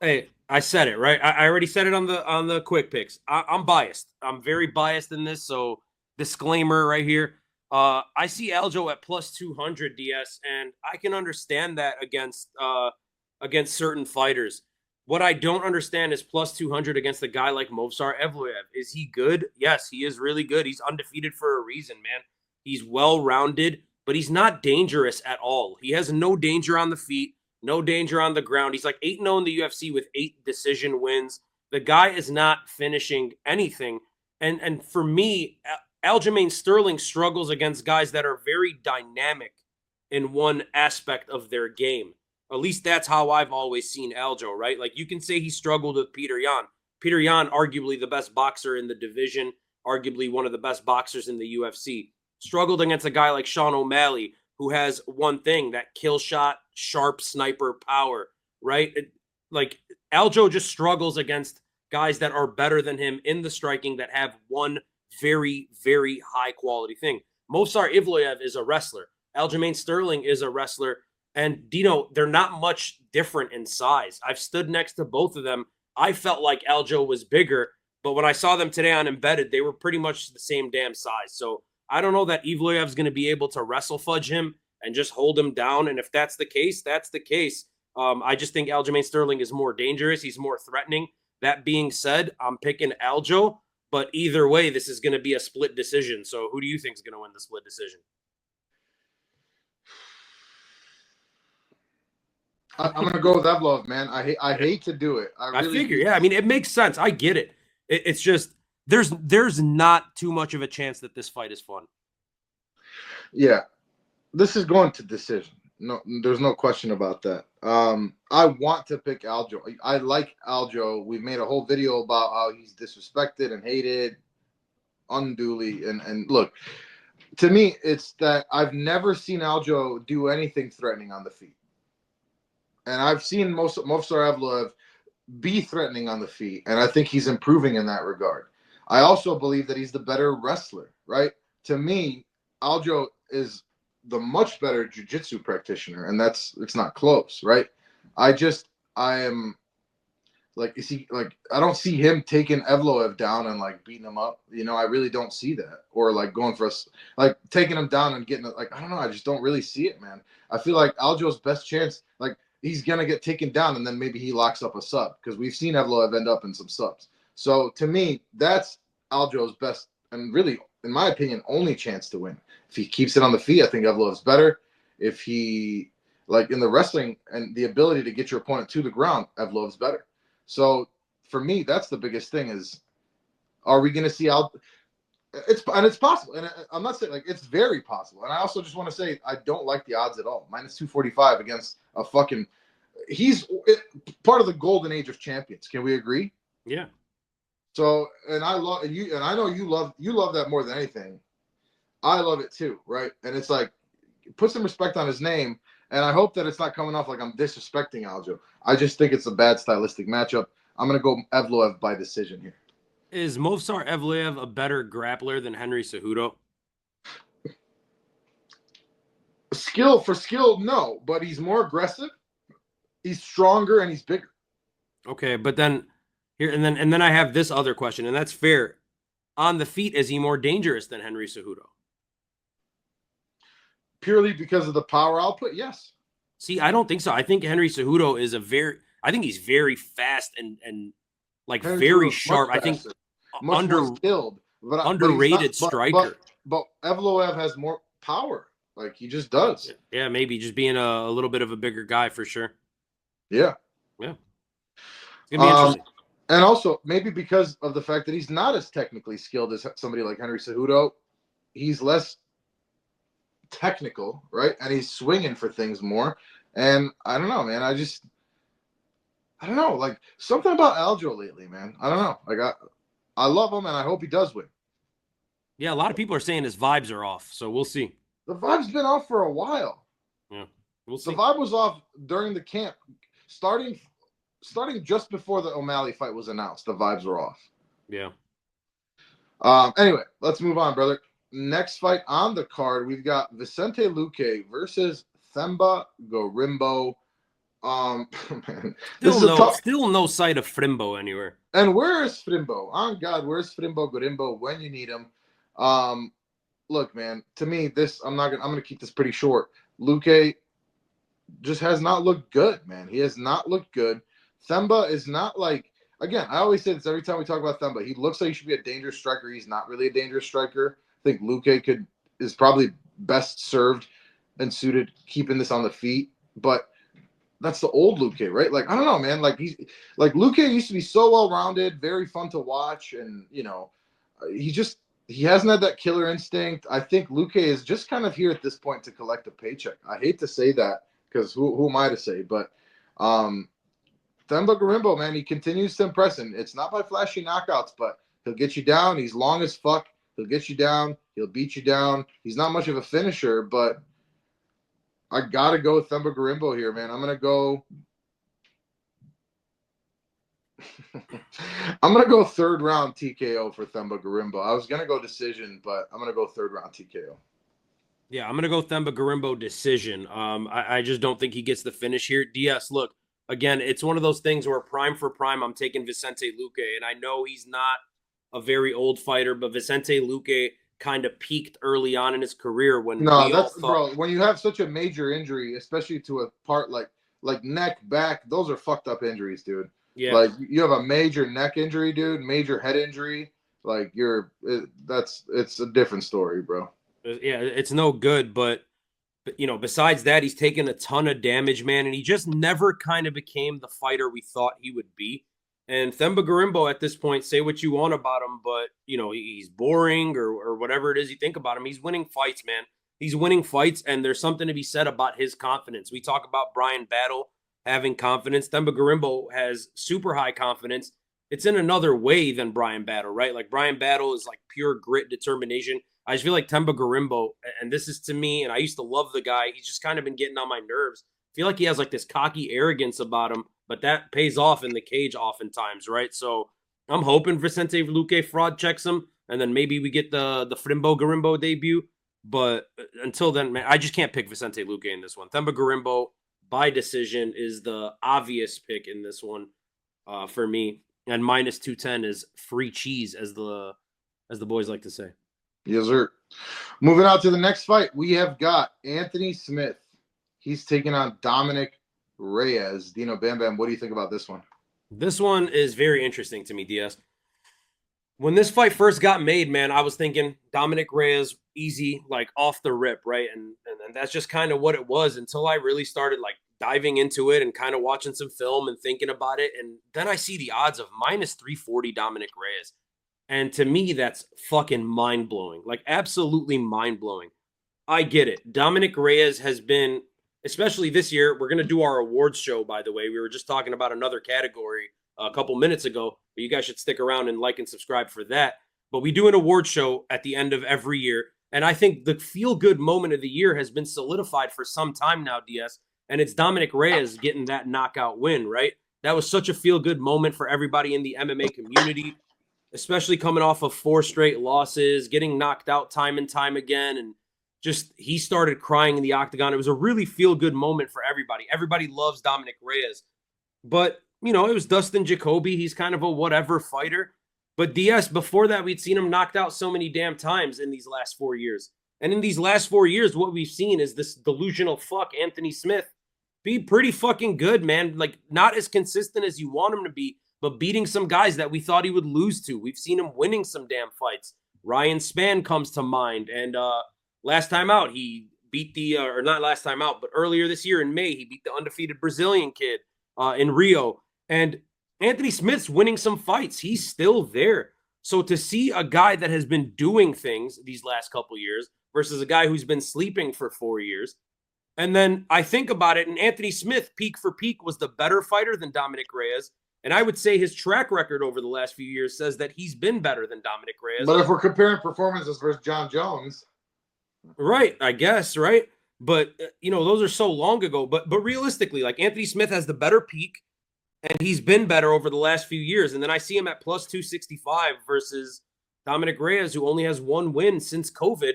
Hey, I said it, right? I already said it on the quick picks. I'm biased. I'm very biased in this, so disclaimer right here. I see Aljo at plus 200 DS, and I can understand that against certain fighters. What I don't understand is plus 200 against a guy like Movsar Evloev. Is he good? Yes, he is really good. He's undefeated for a reason, man. He's well-rounded, but he's not dangerous at all. He has no danger on the feet, no danger on the ground. He's like 8-0 in the UFC with 8 decision wins. The guy is not finishing anything. And for me, Aljamain Sterling struggles against guys that are very dynamic in one aspect of their game. At least that's how I've always seen Aljo, right? Like, you can say he struggled with Peter Yan. Peter Yan, arguably the best boxer in the division, arguably one of the best boxers in the UFC. Struggled against a guy like Sean O'Malley, who has one thing, that kill shot, sharp sniper power, right? Like, Aljo just struggles against guys that are better than him in the striking, that have one very, very high quality thing. Movsar Evloev is a wrestler. Aljamain Sterling is a wrestler. And, Dino, they're not much different in size. I've stood next to both of them. I felt like Aljo was bigger, but when I saw them today on Embedded, they were pretty much the same damn size. So I don't know that Evloev's going to be able to wrestle fudge him and just hold him down. And if that's the case, that's the case. I just think Aljamain Sterling is more dangerous. He's more threatening. That being said, I'm picking Aljo, but either way, this is going to be a split decision. So who do you think is going to win the split decision? I'm going to go with Evloev, man. I hate to do it. I figure, yeah. I mean, it makes sense. I get it. It's just there's not too much of a chance that this fight is fun. Yeah. This is going to decision. No, there's no question about that. I want to pick Aljo. I like Aljo. We've made a whole video about how he's disrespected and hated unduly. And look, to me, it's that I've never seen Aljo do anything threatening on the feet. And I've seen Movsar Evloev be threatening on the feet, and I think he's improving in that regard. I also believe that he's the better wrestler, right? To me, Aljo is the much better jiu-jitsu practitioner, and it's not close, right? I am like, is he like, I don't see him taking Evloev down and like beating him up. I really don't see that, or like going for us, like taking him down and getting it. Like, I don't know. I just don't really see it, man. I feel like Aljo's best chance, like, he's going to get taken down and then maybe he locks up a sub, because we've seen Evloev end up in some subs. So to me, that's Aljo's best and really, in my opinion, only chance to win. If he keeps it on the feet, I think Evloev's better. If he, like in the wrestling and the ability to get your opponent to the ground, Evloev's better. So for me, that's the biggest thing is, are we going to see Aljo? It's possible. And I'm not saying, like, it's very possible. And I also just want to say, I don't like the odds at all. Minus 245 against a fucking, he's part of the golden age of champions. Can we agree? Yeah. So, and I love you, and I know you love that more than anything. I love it too, right? And it's like, put some respect on his name, and I hope that it's not coming off like I'm disrespecting Aljo. I just think it's a bad stylistic matchup. I'm gonna go Evloev by decision here. Is Movsar Evloev a better grappler than Henry Cejudo? Skill for skill, no, but he's more aggressive. He's stronger and he's bigger. Okay, but then here and then I have this other question, and that's fair. On the feet, is he more dangerous than Henry Cejudo? Purely because of the power output, yes. See, I don't think so. I think Henry Cejudo is I think he's very fast and like Henry very sharp. I think much more skilled, but underrated striker. But Evloev has more power. Like, he just does. Yeah, maybe just being a little bit of a bigger guy for sure. Yeah. Yeah. It's gonna be interesting. And also, maybe because of the fact that he's not as technically skilled as somebody like Henry Cejudo, he's less technical, right? And he's swinging for things more. And I don't know, man. I don't know. Like, something about Aljo lately, man. I don't know. Like, I love him, and I hope he does win. Yeah, a lot of people are saying his vibes are off, so we'll see. The vibe's been off for a while. Yeah, we'll see. The vibe was off during the camp, starting just before the O'Malley fight was announced. The vibes were off. Yeah. Anyway, let's move on, brother. Next fight on the card, we've got Vicente Luque versus Themba Gorimbo. Man, Still no sight of Frimbo anywhere. And where is Frimbo? On God, where's Frimbo Gorimbo when you need him? Look, man, to me, I'm gonna keep this pretty short. Luque just has not looked good, man. He has not looked good. Themba is not like, again, I always say this every time we talk about Themba. He looks like he should be a dangerous striker. He's not really a dangerous striker. I think Luque is probably best served and suited keeping this on the feet, but that's the old Luque, right? Like, I don't know, man. Like, Luque used to be so well-rounded, very fun to watch, and, you know, he hasn't had that killer instinct. I think Luque is just kind of here at this point to collect a paycheck. I hate to say that because who am I to say? But Themba Gorimbo, man, he continues to impress, and it's not by flashy knockouts, but he'll get you down. He's long as fuck. He'll get you down. He'll beat you down. He's not much of a finisher, but I got to go with Themba Gorimbo here, man. I'm going to go third round TKO for Themba Gorimbo. I was going to go decision, but I'm going to go third round TKO. Yeah, I'm going to go Themba Gorimbo decision. I just don't think he gets the finish here. DS, look, again, it's one of those things where prime for prime, I'm taking Vicente Luque, and I know he's not a very old fighter, but Vicente Luque kind of peaked early on in his career when bro, when you have such a major injury, especially to a part like neck, back, those are fucked up injuries, dude. Yeah. Like, you have a major neck injury, dude, major head injury, like it's a different story, bro. Yeah, it's no good, but you know, besides that, he's taken a ton of damage, man, and he just never kind of became the fighter we thought he would be. And Themba Gorimbo at this point, say what you want about him, but, you know, he's boring or whatever it is you think about him. He's winning fights, man. He's winning fights, and there's something to be said about his confidence. We talk about Brian Battle having confidence. Themba Gorimbo has super high confidence. It's in another way than Brian Battle, right? Like, Brian Battle is like pure grit, determination. I just feel like Themba Gorimbo, and this is to me, and I used to love the guy, he's just kind of been getting on my nerves. I feel like he has like this cocky arrogance about him, but that pays off in the cage oftentimes, right? So I'm hoping Vicente Luque fraud checks him, and then maybe we get the Frimbo Gorimbo debut. But until then, man, I just can't pick Vicente Luque in this one. Themba Gorimbo by decision is the obvious pick in this one for me, and minus 210 is free cheese, as the boys like to say. Yes, sir. Moving on to the next fight, we have got Anthony Smith. He's taking on Dominic Reyes. Dino Bam Bam, what do you think about this one? This one is very interesting to me, DS. When this fight first got made, man, I was thinking Dominic Reyes, easy, like off the rip, right? And that's just kind of what it was until I really started like diving into it and kind of watching some film and thinking about it. And then I see the odds of minus 340 Dominic Reyes. And to me, that's fucking mind-blowing. Like, absolutely mind-blowing. I get it. Dominic Reyes has been, especially this year, we're going to do our awards show, by the way. We were just talking about another category a couple minutes ago, but you guys should stick around and like and subscribe for that. But we do an award show at the end of every year, and I think the feel-good moment of the year has been solidified for some time now, DS, and it's Dominic Reyes getting that knockout win, right? That was such a feel-good moment for everybody in the MMA community, especially coming off of 4 straight losses, getting knocked out time and time again, and just he started crying in the octagon. It was a really feel-good moment for everybody. Everybody loves Dominic Reyes. But, you know, it was Dustin Jacoby. He's kind of a whatever fighter. But DS, before that, we'd seen him knocked out so many damn times in these last 4 years. And in these last 4 years, what we've seen is this delusional fuck Anthony Smith be pretty fucking good, man. Like, not as consistent as you want him to be, but beating some guys that we thought he would lose to. We've seen him winning some damn fights. Ryan Spann comes to mind. And last time out, he beat or not last time out, but earlier this year in May, he beat the undefeated Brazilian kid in Rio. And Anthony Smith's winning some fights. He's still there. So to see a guy that has been doing things these last couple years versus a guy who's been sleeping for 4 years, and then I think about it, and Anthony Smith, peak for peak, was the better fighter than Dominic Reyes. And I would say his track record over the last few years says that he's been better than Dominic Reyes. But if we're comparing performances versus John Jones, right, I guess, right? But those are so long ago. But realistically, like Anthony Smith has the better peak, and he's been better over the last few years. And then I see him at plus 265 versus Dominic Reyes, who only has one win since COVID.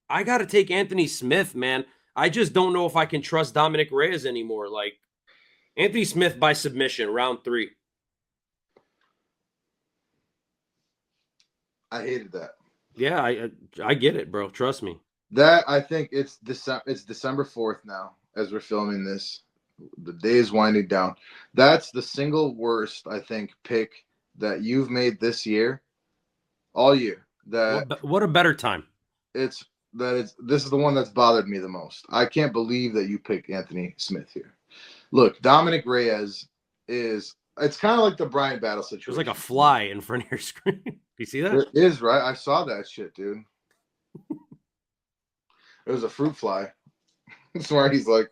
I got to take Anthony Smith, man. I just don't know if I can trust Dominic Reyes anymore. Like Anthony Smith by submission, round 3. I hated that. Yeah, I get it, bro. Trust me. That I think it's December 4th now as we're filming this. The day is winding down. That's the single worst, I think, pick that you've made this year, all year. What a better time. This is the one that's bothered me the most. I can't believe that you picked Anthony Smith here. Look, Dominic Reyes it's kind of like the Brian Battle situation. There's like a fly in front of your screen. You see that? It is, right? I saw that shit, dude. It was a fruit fly. That's why he's like,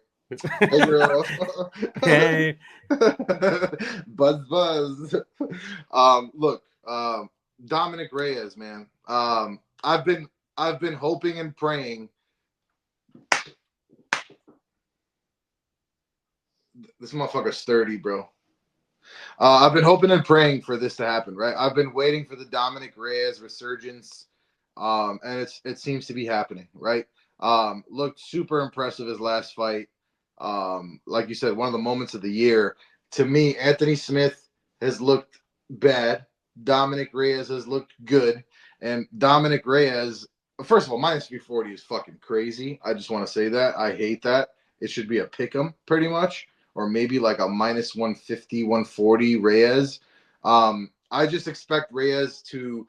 hey, girl. Hey. Buzz. Look, Dominic Reyes, man. I've been hoping and praying. This motherfucker's sturdy, bro. I've been hoping and praying for this to happen, right? I've been waiting for the Dominic Reyes resurgence, and it seems to be happening, right? Looked super impressive his last fight. Like you said, one of the moments of the year. To me, Anthony Smith has looked bad. Dominic Reyes has looked good. And Dominic Reyes, first of all, minus 340 is fucking crazy. I just want to say that. I hate that. It should be a pick'em pretty much, or maybe like a minus 150, 140 Reyes. I just expect Reyes to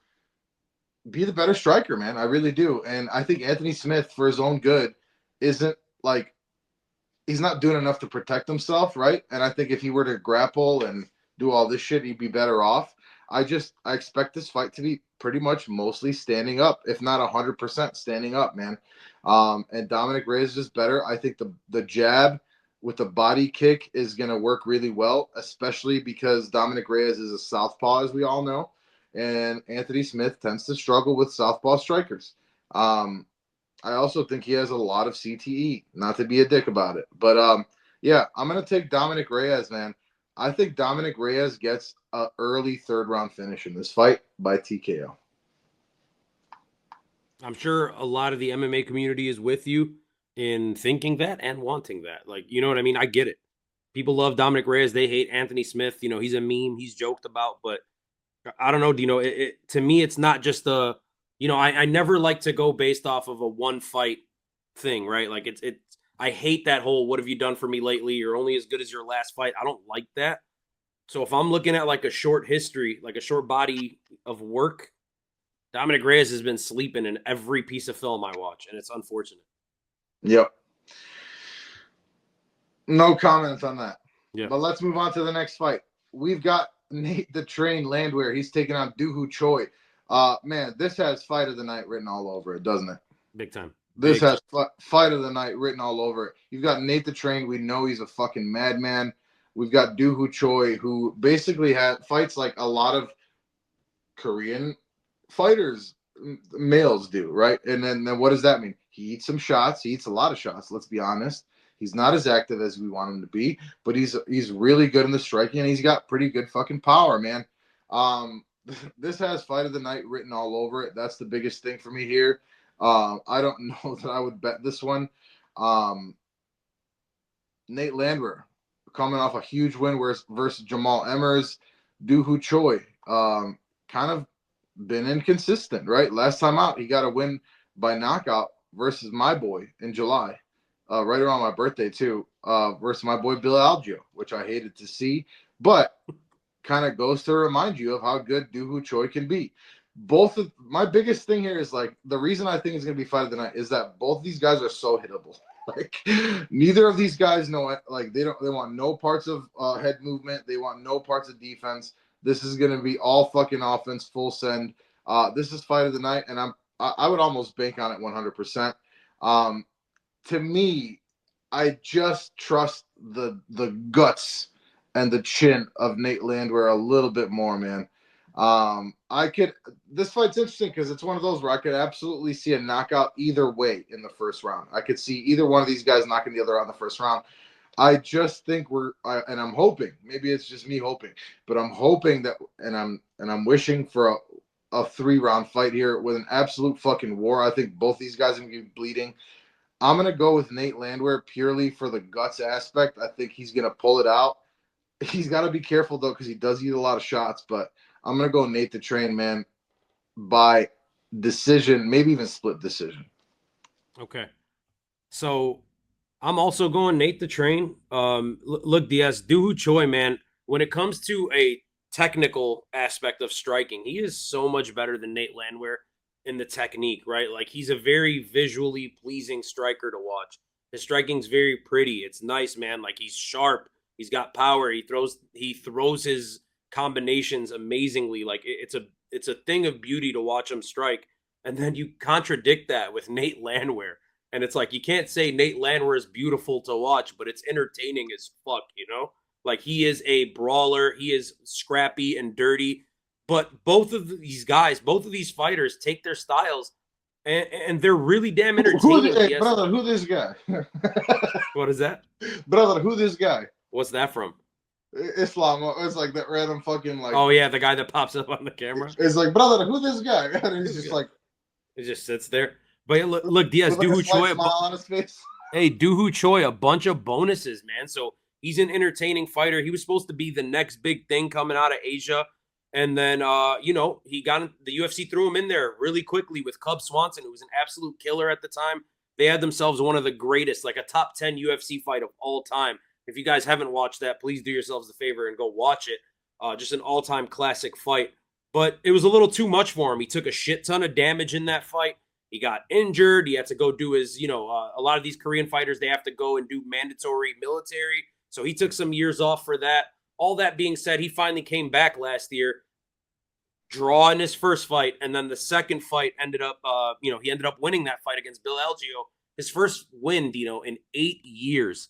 be the better striker, man. I really do. And I think Anthony Smith, for his own good, isn't like, he's not doing enough to protect himself, right? And I think if he were to grapple and do all this shit, he'd be better off. I expect this fight to be pretty much mostly standing up, if not 100% standing up, man. And Dominic Reyes is just better. I think the jab with the body kick is going to work really well, especially because Dominic Reyes is a southpaw, as we all know. And Anthony Smith tends to struggle with southpaw strikers. I also think he has a lot of CTE, not to be a dick about it. But, yeah, I'm going to take Dominic Reyes, man. I think Dominic Reyes gets an early third-round finish in this fight by TKO. I'm sure a lot of the MMA community is with you in thinking that and wanting that. Like, you know what I mean? I get it. People love Dominic Reyes. They hate Anthony Smith. You know, he's a meme. He's joked about. But I don't know. To me, it's not just a – I never like to go based off of a one-fight thing, right? Like, I hate that whole what have you done for me lately? You're only as good as your last fight. I don't like that. So if I'm looking at like a short history, like a short body of work, Dominic Reyes has been sleeping in every piece of film I watch, and it's unfortunate. Yep. No comments on that. Yeah. But let's move on to the next fight. We've got Nate the Train Landwehr. He's taking on Doohoo Choi. Man, this has fight of the night written all over it, doesn't it? Big time. This has fight of the night written all over it. You've got Nate the Train. We know he's a fucking madman. We've got Doohoo Choi, who basically fights like a lot of Korean fighters, males do, right? And then what does that mean? He eats some shots. He eats a lot of shots, let's be honest. He's not as active as we want him to be, but he's really good in the striking, and he's got pretty good fucking power, man. This has fight of the night written all over it. That's the biggest thing for me here. I don't know that I would bet this one. Nate Landwehr coming off a huge win versus Jamal Emmers. Doohoo Choi kind of been inconsistent, right? Last time out, he got a win by knockout versus my boy in July, right around my birthday too, versus my boy Bill Algeo, which I hated to see, but kind of goes to remind you of how good Doohoo Choi can be. My biggest thing here is like the reason I think it's going to be fight of the night is that both these guys are so hittable. Like neither of these guys know it. Like they want no parts of head movement. They want no parts of defense. This is gonna be all fucking offense, full send. This is fight of the night, and I would almost bank on it 100%. To me, I just trust the guts and the chin of Nate Landwehr a little bit more, man. This fight's interesting because it's one of those where I could absolutely see a knockout either way in the first round. I could see either one of these guys knocking the other out in the first round. I just think and I'm hoping, maybe it's just me hoping, but I'm hoping that, and I'm wishing for a 3-round fight here with an absolute fucking war. I think both these guys are gonna be bleeding. I'm gonna go with Nate Landwehr purely for the guts aspect. I think he's gonna pull it out. He's got to be careful though because he does eat a lot of shots, but I'm going to go Nate the Train, man, by decision, maybe even split decision. Okay. So I'm also going Nate the Train. Look, Diaz, Dooho Choi, man, when it comes to a technical aspect of striking, he is so much better than Nate Landwehr in the technique, right? Like he's a very visually pleasing striker to watch. His striking's very pretty. It's nice, man. Like he's sharp. He's got power. He throws his combinations amazingly. Like it's a thing of beauty to watch him strike. And then you contradict that with Nate Landwehr. And it's like you can't say Nate Landwehr is beautiful to watch, but it's entertaining as fuck, you know? Like he is a brawler, he is scrappy and dirty. But both of these guys, both of these fighters take their styles and they're really damn entertaining. Hey, brother, who this guy? What is that? Brother, who this guy? What's that from? Islam. It's like that random fucking like. Oh yeah, the guy that pops up on the camera. It's like, brother, who this guy? And he's just like, it just sits there. But yeah, look, Diaz, Dooho Choi, smile on his face. Hey, Dooho Choi, a bunch of bonuses, man. So he's an entertaining fighter. He was supposed to be the next big thing coming out of Asia, and then he got the UFC threw him in there really quickly with Cub Swanson, who was an absolute killer at the time. They had themselves one of the greatest, like a top 10 UFC fight of all time. If you guys haven't watched that, please do yourselves a favor and go watch it. Just an all-time classic fight. But it was a little too much for him. He took a shit ton of damage in that fight. He got injured. He had to go do his, a lot of these Korean fighters, they have to go and do mandatory military. So he took some years off for that. All that being said, he finally came back last year, draw in his first fight. And then the second fight ended up, he ended up winning that fight against Bill Algeo. His first win, Dino, in 8 years.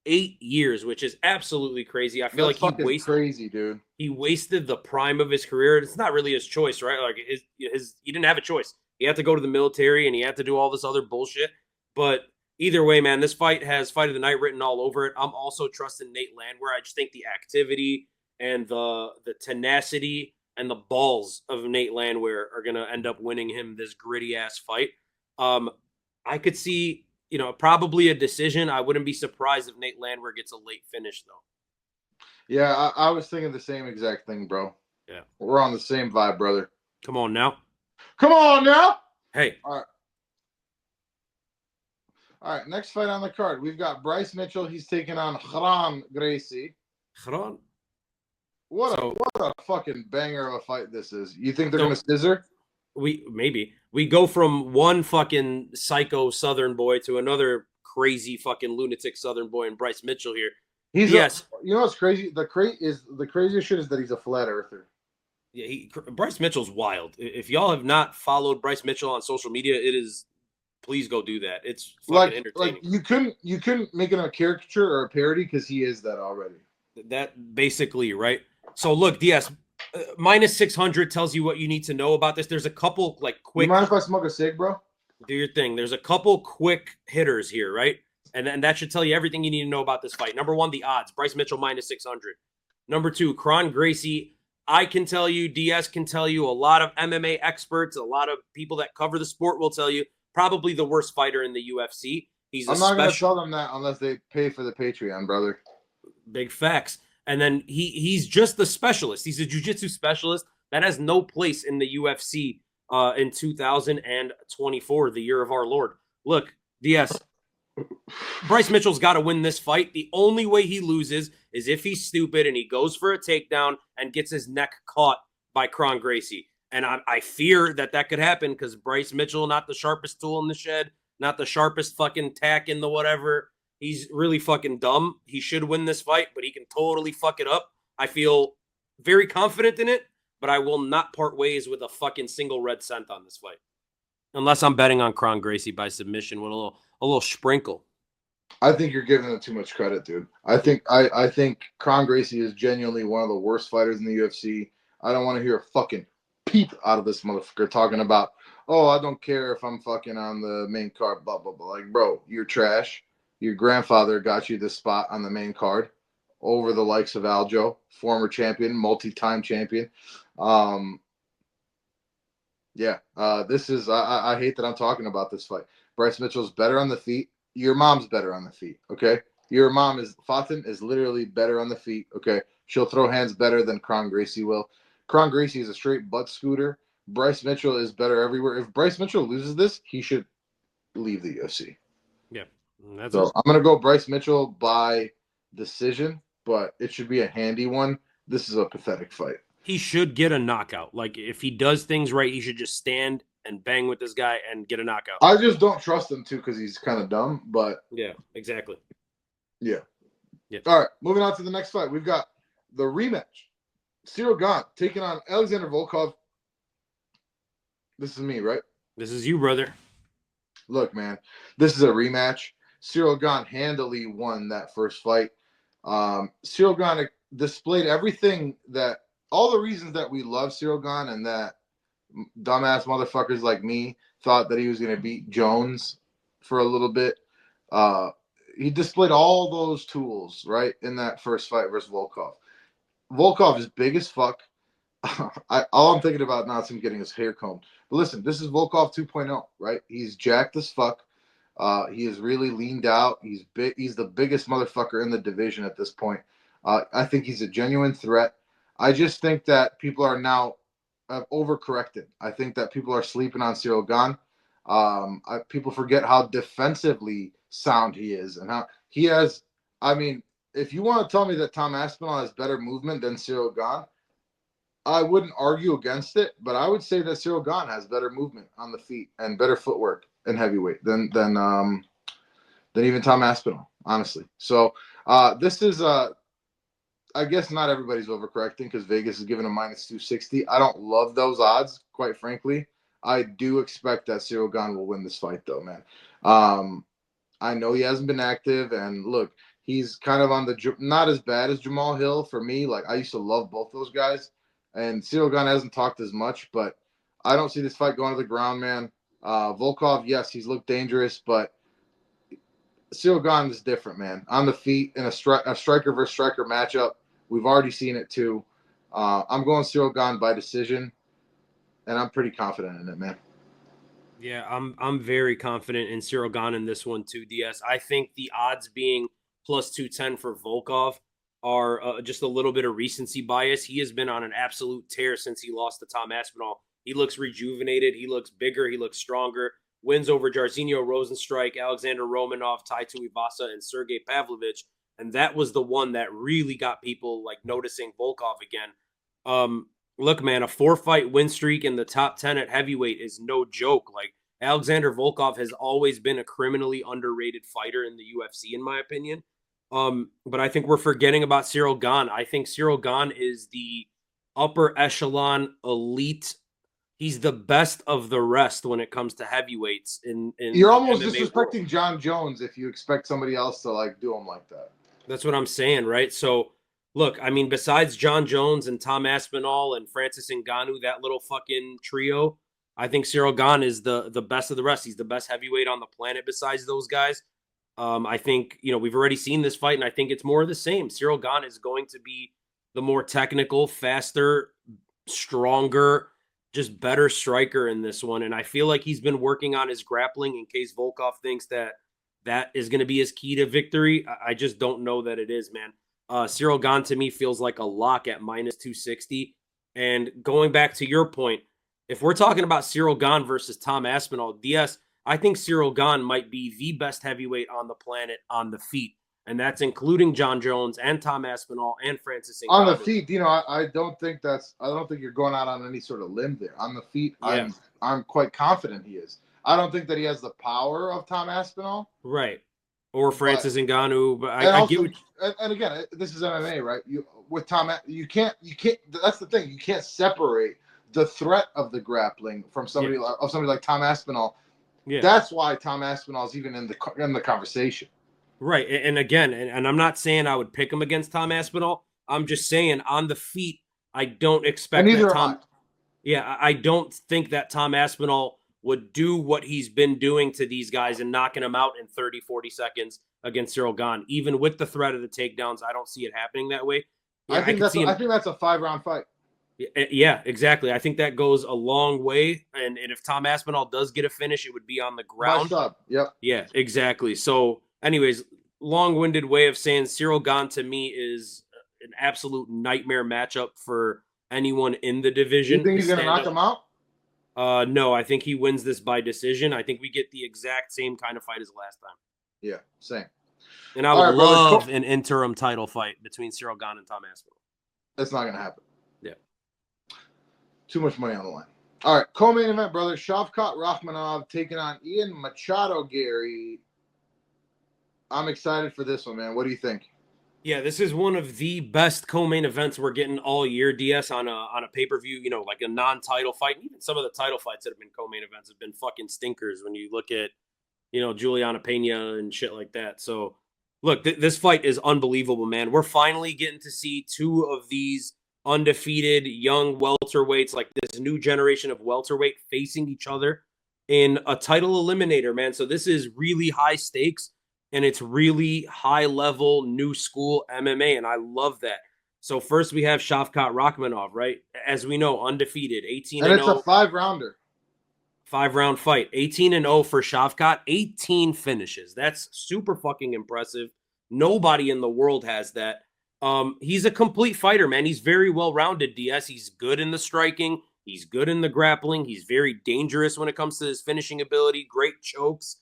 8 years, which is absolutely crazy. I feel like he wasted the prime of his career. It's not really his choice, right? Like he didn't have a choice. He had to go to the military and he had to do all this other bullshit. But either way, man, this fight has fight of the night written all over it. I'm also trusting Nate Landwehr. I just think the activity and the tenacity and the balls of Nate Landwehr are gonna end up winning him this gritty ass fight. I could see, probably a decision. I wouldn't be surprised if Nate Landwehr gets a late finish, though. Yeah, I was thinking the same exact thing, bro. Yeah. We're on the same vibe, brother. Come on now. Come on now. Hey. All right, next fight on the card. We've got Bryce Mitchell. He's taking on Kron Gracie. Kron? What a fucking banger of a fight this is. You think they're going to scissor? We go from one fucking psycho Southern boy to another crazy fucking lunatic Southern boy and Bryce Mitchell here. You know what's crazy? The craziest shit is that he's a flat earther. Yeah, Bryce Mitchell's wild. If y'all have not followed Bryce Mitchell on social media, please go do that. It's fucking entertaining. Like you couldn't make him a caricature or a parody because he is that already. That basically, right? So look, DS minus 600 tells you what you need to know about this. There's a couple like quick. You mind if I smoke a cig, bro? Do your thing. There's a couple quick hitters here, right? And that should tell you everything you need to know about this fight. Number one, the odds. Bryce Mitchell minus 600. Number two, Kron Gracie. I can tell you, DS can tell you, a lot of MMA experts, a lot of people that cover the sport will tell you, probably the worst fighter in the UFC. I'm not going to tell them that unless they pay for the Patreon, brother. Big facts. And then he's just the specialist. He's a jiu-jitsu specialist that has no place in the UFC in 2024, the year of our Lord. Look, DS, Bryce Mitchell's got to win this fight. The only way he loses is if he's stupid and he goes for a takedown and gets his neck caught by Kron Gracie. And I fear that could happen because Bryce Mitchell, not the sharpest tool in the shed, not the sharpest fucking tack in the whatever. He's really fucking dumb. He should win this fight, but he can totally fuck it up. I feel very confident in it, but I will not part ways with a fucking single red cent on this fight. Unless I'm betting on Kron Gracie by submission with a little sprinkle. I think you're giving it too much credit, dude. I think Kron Gracie is genuinely one of the worst fighters in the UFC. I don't want to hear a fucking peep out of this motherfucker talking about, oh, I don't care if I'm fucking on the main card, blah, blah, blah. Like, bro, you're trash. Your grandfather got you this spot on the main card over the likes of Aljo, former champion, multi-time champion. This is, I hate that I'm talking about this fight. Bryce Mitchell's better on the feet. Your mom's better on the feet, okay? Your mom Fatin is literally better on the feet, okay? She'll throw hands better than Kron Gracie will. Kron Gracie is a straight butt scooter. Bryce Mitchell is better everywhere. If Bryce Mitchell loses this, he should leave the UFC. Yeah. I'm going to go Bryce Mitchell by decision, but it should be a handy one. This is a pathetic fight. He should get a knockout. Like, if he does things right, he should just stand and bang with this guy and get a knockout. I just don't trust him, too, because he's kind of dumb, but... Yeah, exactly. Yeah. All right, moving on to the next fight. We've got the rematch. Ciryl Gane taking on Alexander Volkov. This is me, right? This is you, brother. Look, man, this is a rematch. Ciryl Gane handily won that first fight. Ciryl Gane displayed everything that... all the reasons that we love Ciryl Gane and that dumbass motherfuckers like me thought that he was going to beat Jones for a little bit. He displayed all those tools, right, in that first fight versus Volkov. Volkov is big as fuck. All I'm thinking about now is him getting his hair combed. But listen, this is Volkov 2.0, right? He's jacked as fuck. He is really leaned out. He's big. He's the biggest motherfucker in the division at this point. I think he's a genuine threat. I just think that people are now overcorrected. I think that people are sleeping on Ciryl Gane. People forget how defensively sound he is and how he has. I mean, if you want to tell me that Tom Aspinall has better movement than Ciryl Gane, I wouldn't argue against it. But I would say that Ciryl Gane has better movement on the feet and better footwork in heavyweight than even Tom Aspinall, honestly. So this is I guess not everybody's overcorrecting because Vegas is giving a -260. I don't love those odds, quite frankly. I do expect that Ciryl Gane will win this fight, though, man. I know he hasn't been active, and look, he's kind of on the not as bad as Jamal Hill for me. Like, I used to love both those guys, and Ciryl Gane hasn't talked as much, but I don't see this fight going to the ground, man. Volkov, yes, he's looked dangerous, but Ciryl Gane is different, man. On the feet in a striker versus striker matchup, we've already seen it too. I'm going Ciryl Gane by decision, and I'm pretty confident in it, man. Yeah, I'm very confident in Ciryl Gane in this one too, DS. I think the odds being +210 for Volkov are just a little bit of recency bias. He has been on an absolute tear since he lost to Tom Aspinall. He looks rejuvenated. He looks bigger. He looks stronger. Wins over Jairzinho Rozenstruik, Alexander Romanov, Tai Tuivasa, and Sergey Pavlovich. And that was the one that really got people like noticing Volkov again. Look, man, a 4-fight win streak in the top 10 at heavyweight is no joke. Like, Alexander Volkov has always been a criminally underrated fighter in the UFC, in my opinion. But I think we're forgetting about Ciryl Gane. I think Ciryl Gane is the upper echelon elite. He's the best of the rest when it comes to heavyweights. You're almost MMA disrespecting world. John Jones if you expect somebody else to like do him like that. That's what I'm saying, right? So, look, I mean, besides John Jones and Tom Aspinall and Francis Ngannou, that little fucking trio, I think Ciryl Gane is the best of the rest. He's the best heavyweight on the planet besides those guys. I think, we've already seen this fight, and I think it's more of the same. Ciryl Gane is going to be the more technical, faster, stronger, just better striker in this one. And I feel like he's been working on his grappling in case Volkov thinks that is going to be his key to victory. I just don't know that it is, man. Ciryl Gane to me feels like a lock at -260. And going back to your point, if we're talking about Ciryl Gane versus Tom Aspinall, DS, I think Ciryl Gane might be the best heavyweight on the planet on the feet. And that's including John Jones and Tom Aspinall and Francis Ngannou. On the feet, I don't think you're going out on any sort of limb there. On the feet, Yeah. I'm quite confident he is. I don't think that he has the power of Tom Aspinall. Right. Or Francis Ngannou, but I also, get what and again, this is MMA, right? With Tom, you can't. That's the thing. You can't separate the threat of the grappling from somebody like Tom Aspinall. Yeah. That's why Tom Aspinall is even in the conversation. Right. And again, and I'm not saying I would pick him against Tom Aspinall. I'm just saying on the feet, I don't expect that Tom. Yeah, I don't think that Tom Aspinall would do what he's been doing to these guys and knocking them out in 30, 40 seconds against Cyril Gane. Even with the threat of the takedowns, I don't see it happening that way. Yeah, I think that's a 5-round fight. Yeah, exactly. I think that goes a long way. And if Tom Aspinall does get a finish, it would be on the ground. By sub. Yep. Yeah, exactly. So, anyways, long-winded way of saying Cyril Gane to me is an absolute nightmare matchup for anyone in the division. You think he's going to knock him out? No, I think he wins this by decision. I think we get the exact same kind of fight as last time. Yeah, same. And I would love an interim title fight between Cyril Gane and Tom Aspinall. That's not going to happen. Yeah. Too much money on the line. All right, co-main event, brother. Shavkat Rakhmonov taking on Ian Machado Garry. I'm excited for this one, man. What do you think? Yeah, this is one of the best co-main events we're getting all year, DS, on a pay-per-view, like a non-title fight. And even some of the title fights that have been co-main events have been fucking stinkers when you look at, Juliana Pena and shit like that. So, look, this fight is unbelievable, man. We're finally getting to see two of these undefeated young welterweights, like this new generation of welterweight, facing each other in a title eliminator, man. So this is really high stakes. And it's really high-level, new school MMA, and I love that. So first we have Shavkat Rakhmonov, right? As we know, undefeated, 18-0. And it's a 5-rounder. 5-round fight. 18-0 for Shavkat, 18 finishes. That's super fucking impressive. Nobody in the world has that. He's a complete fighter, man. He's very well-rounded, DS. He's good in the striking. He's good in the grappling. He's very dangerous when it comes to his finishing ability. Great chokes.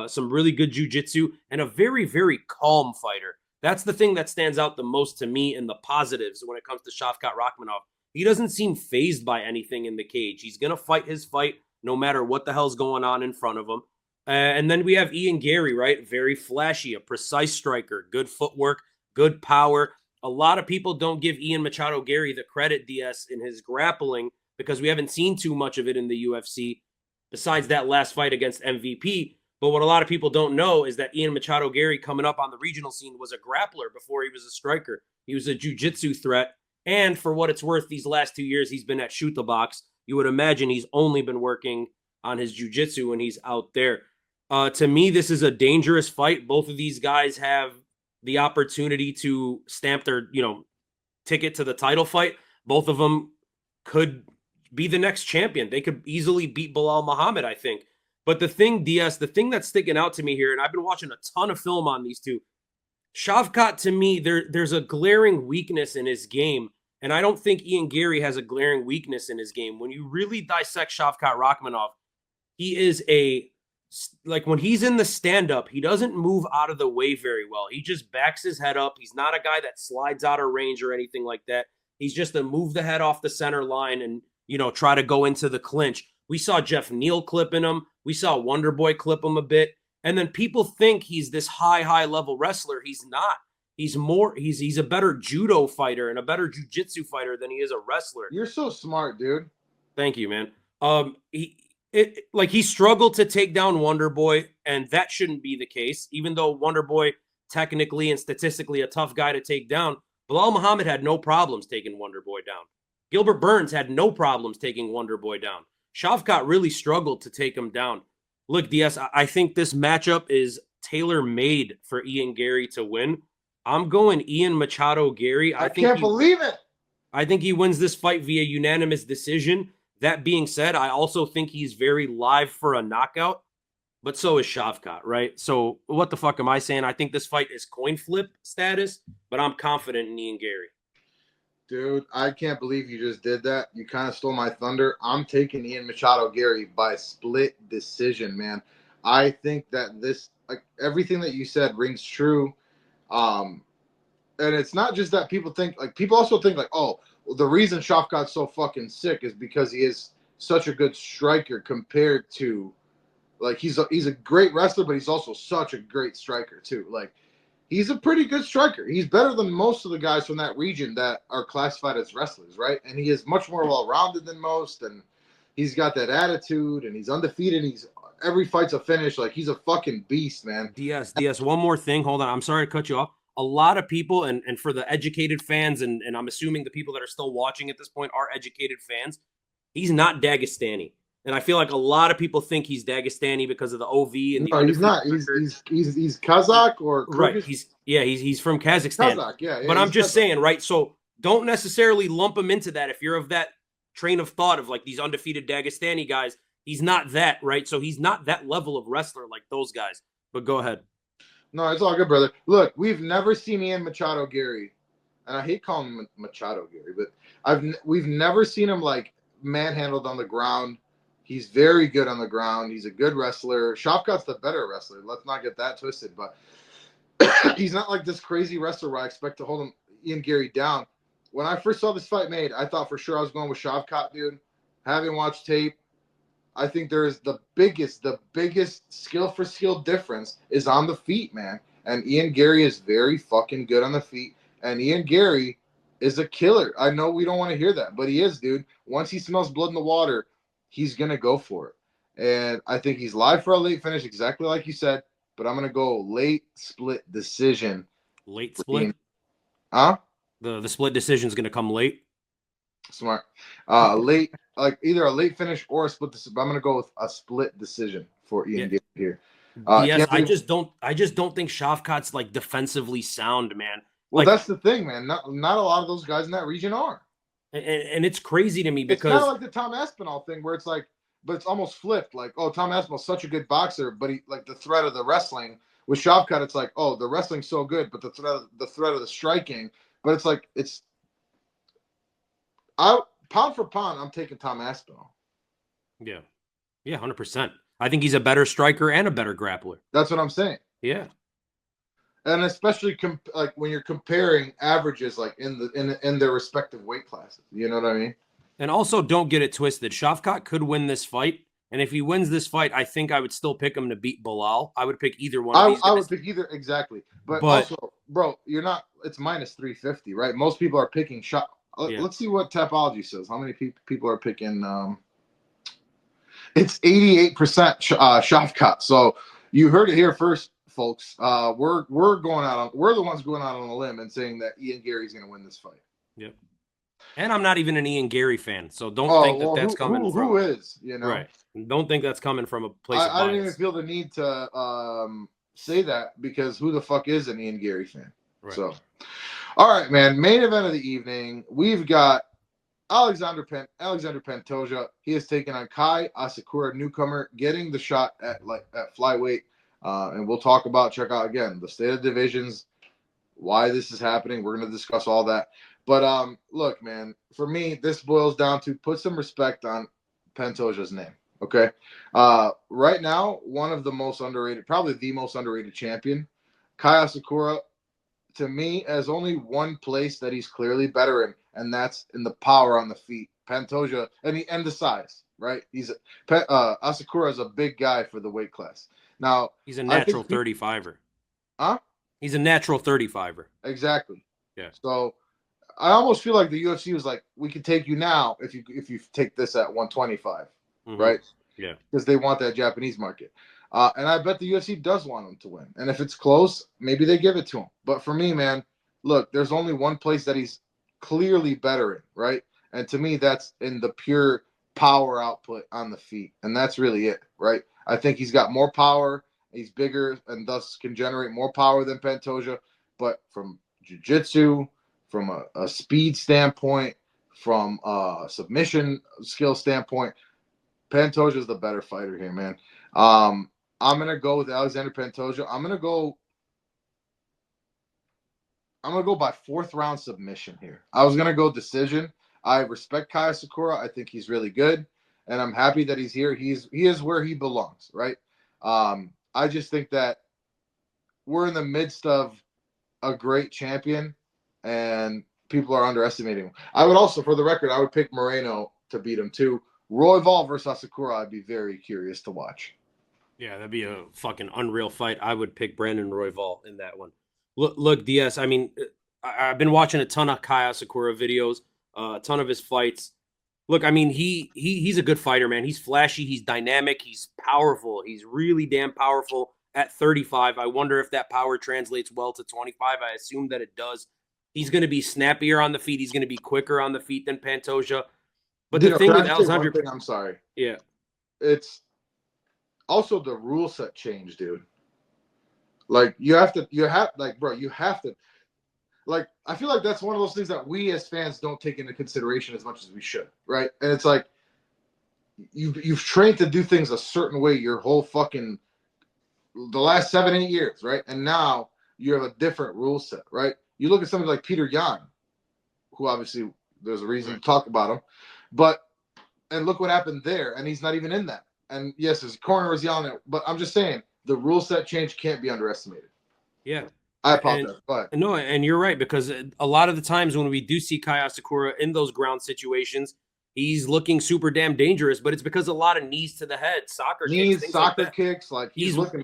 Some really good jiu-jitsu, and a very, very calm fighter. That's the thing that stands out the most to me in the positives when it comes to Shavkat Rakhmonov. He doesn't seem fazed by anything in the cage. He's going to fight his fight no matter what the hell's going on in front of him. And then we have Ian Garry, right? Very flashy, a precise striker, good footwork, good power. A lot of people don't give Ian Machado Garry the credit, DS, in his grappling because we haven't seen too much of it in the UFC besides that last fight against MVP. But what a lot of people don't know is that Ian Machado Garry, coming up on the regional scene, was a grappler before he was a striker. He was a jiu-jitsu threat. And for what it's worth, these last 2 years, he's been at Shoot the Box. You would imagine he's only been working on his jiu-jitsu when he's out there. To me, this is a dangerous fight. Both of these guys have the opportunity to stamp their, ticket to the title fight. Both of them could be the next champion. They could easily beat Bilal Muhammad, I think. But the thing, DS, the thing that's sticking out to me here, and I've been watching a ton of film on these two, Shavkat, to me, there's a glaring weakness in his game, and I don't think Ian Garry has a glaring weakness in his game. When you really dissect Shavkat Rakhmonov, he is when he's in the stand-up, he doesn't move out of the way very well. He just backs his head up. He's not a guy that slides out of range or anything like that. He's just to move the head off the center line and, try to go into the clinch. We saw Jeff Neal clipping him. We saw Wonderboy clip him a bit. And then people think he's this high level wrestler. He's not. He's a better judo fighter and a better jiu-jitsu fighter than he is a wrestler. You're so smart, dude. Thank you, man. He struggled to take down Wonderboy, and that shouldn't be the case. Even though Wonderboy technically and statistically a tough guy to take down, Bilal Muhammad had no problems taking Wonderboy down. Gilbert Burns had no problems taking Wonderboy down. Shavkat really struggled to take him down. Look, DS, I think this matchup is tailor-made for Ian Garry to win. I'm going Ian Machado Garry. I can't believe it. I think he wins this fight via unanimous decision. That being said, I also think he's very live for a knockout, but so is Shavkat, right? So what the fuck am I saying? I think this fight is coin flip status, but I'm confident in Ian Garry. Dude, I can't believe you just did that. You kind of stole my thunder. I'm taking Ian Machado Garry by split decision, man. I think that this, everything that you said rings true. And it's not just that people think, people also think the reason Shavkat's so fucking sick is because he is such a good striker compared to Like he's a great wrestler, but he's also such a great striker too. Like he's a pretty good striker. He's better than most of the guys from that region that are classified as wrestlers, right? And he is much more well-rounded than most, and he's got that attitude, and he's undefeated. He's every fight's a finish. Like he's a fucking beast, man. DS, one more thing. Hold on. I'm sorry to cut you off. A lot of people, and for the educated fans, and I'm assuming the people that are still watching at this point are educated fans, he's not Dagestani. And I feel like a lot of people think he's Dagestani because of the OV and the. No, he's not. He's Kazakh or Kyrgyz. Right. He's from Kazakhstan. Kazakh, yeah. But I'm just Kazakh. saying, right? So don't necessarily lump him into that if you're of that train of thought of like these undefeated Dagestani guys. He's not that, right? So he's not that level of wrestler like those guys. But go ahead. No, it's all good, brother. Look, we've never seen Ian Machado Garry, and I hate calling him Machado Garry, but we've never seen him like manhandled on the ground. He's very good on the ground. He's a good wrestler. Shavkat's the better wrestler. Let's not get that twisted, but he's not like this crazy wrestler where I expect to hold Ian Garry down. When I first saw this fight made, I thought for sure I was going with Shavkat, dude. Having watched tape, I think there's the biggest skill for skill difference is on the feet, man. And Ian Garry is very fucking good on the feet. And Ian Garry is a killer. I know we don't want to hear that, but he is, dude. Once he smells blood in the water, he's going to go for it. And I think he's live for a late finish, exactly like you said. But I'm going to go late split decision. Late split? Huh? The split decision is going to come late? Smart. Late, like either a late finish or a split decision. But I'm going to go with a split decision for Ian Garry here. Yes, I just don't think Shavkat's like defensively sound, man. Well, like, that's the thing, man. Not a lot of those guys in that region are. And it's crazy to me because it's kind of like the Tom Aspinall thing where it's like, but it's almost flipped. Like, oh, Tom Aspinall's such a good boxer, but he like the threat of the wrestling. With Shavkat, it's like, oh, the wrestling's so good, but the threat of the striking. But it's like pound for pound, I'm taking Tom Aspinall. Yeah, 100%. I think he's a better striker and a better grappler. That's what I'm saying. Yeah. And especially like when you're comparing averages, like in their respective weight classes, you know what I mean? And also, don't get it twisted. Shavkat could win this fight, and if he wins this fight, I think I would still pick him to beat Bilal. I would pick either one. Of these guys. I would pick either exactly, but also, bro, you're not. It's minus 350, right? Most people are picking shot. Yeah. Let's see what Tapology says. How many people are picking? It's 88% Shavkat. So you heard it here first, folks. We're the ones going out on a limb and saying that Ian Garry's going to win this fight. Yep. And I'm not even an Ian Garry fan, so don't think that's coming from. Who is, you know? Right. Don't think that's coming from a place. I didn't even feel the need to say that because who the fuck is an Ian Garry fan? Right. So, all right, man. Main event of the evening. We've got Alexandre Pantoja. He is taking on Kai Asakura, newcomer, getting the shot at flyweight. And we'll check out again the state of divisions, why this is happening. We're going to discuss all that. But look, man, for me, this boils down to put some respect on Pantoja's name. Okay. Right now, one of the most underrated, probably the most underrated champion, Kai Asakura, to me, has only one place that he's clearly better in, and that's in the power on the feet. Pantoja and the size, right? Asakura is a big guy for the weight class. Now he's a natural 35er. Huh? He's a natural 35er. Exactly. Yeah. So I almost feel like the UFC was like, we can take you now if you take this at 125, right? Yeah. Because they want that Japanese market. And I bet the UFC does want him to win. And if it's close, maybe they give it to him. But for me, man, look, there's only one place that he's clearly better in, right? And to me, that's in the pure power output on the feet. And that's really it, right? I think he's got more power. He's bigger and thus can generate more power than Pantoja. But from jiu-jitsu, from a speed standpoint, from a submission skill standpoint, Pantoja is the better fighter here, man. I'm going to go with Alexandre Pantoja. I'm going to go by fourth round submission here. I was going to go decision. I respect Kai Asakura. I think he's really good, and I'm happy that he's here. He is where he belongs, right? I just think that we're in the midst of a great champion, and people are underestimating him. I would also, for the record, I would pick Moreno to beat him too. Royval versus Asakura, I'd be very curious to watch. Yeah, that'd be a fucking unreal fight. I would pick Brandon Royval in that one. Look, DS. I mean, I've been watching a ton of Kai Asakura videos, a ton of his fights. Look, I mean, he's a good fighter, man. He's flashy, he's dynamic, he's powerful. He's really damn powerful at 35. I wonder if that power translates well to 25. I assume that it does. He's going to be snappier on the feet. He's going to be quicker on the feet than Pantoja. But the thing can with I say one Alexandre, thing? I'm sorry. yeah, It's also the rule set change, dude. Like you have, bro, you have to. Like, I feel like that's one of those things that we as fans don't take into consideration as much as we should, right? And it's like you've trained to do things a certain way your whole fucking the last 7-8 years, right? And now you have a different rule set, right? You look at somebody like Peter Yan, who obviously there's a reason to talk about him, but and look what happened there, and he's not even in that. And yes, his corner was yelling at, but I'm just saying the rule set change can't be underestimated. yeah. I apologize. But no, and you're right, because a lot of the times when we do see Kai Asakura in those ground situations, he's looking super damn dangerous, but it's because a lot of knees to the head, soccer kicks, like he's looking.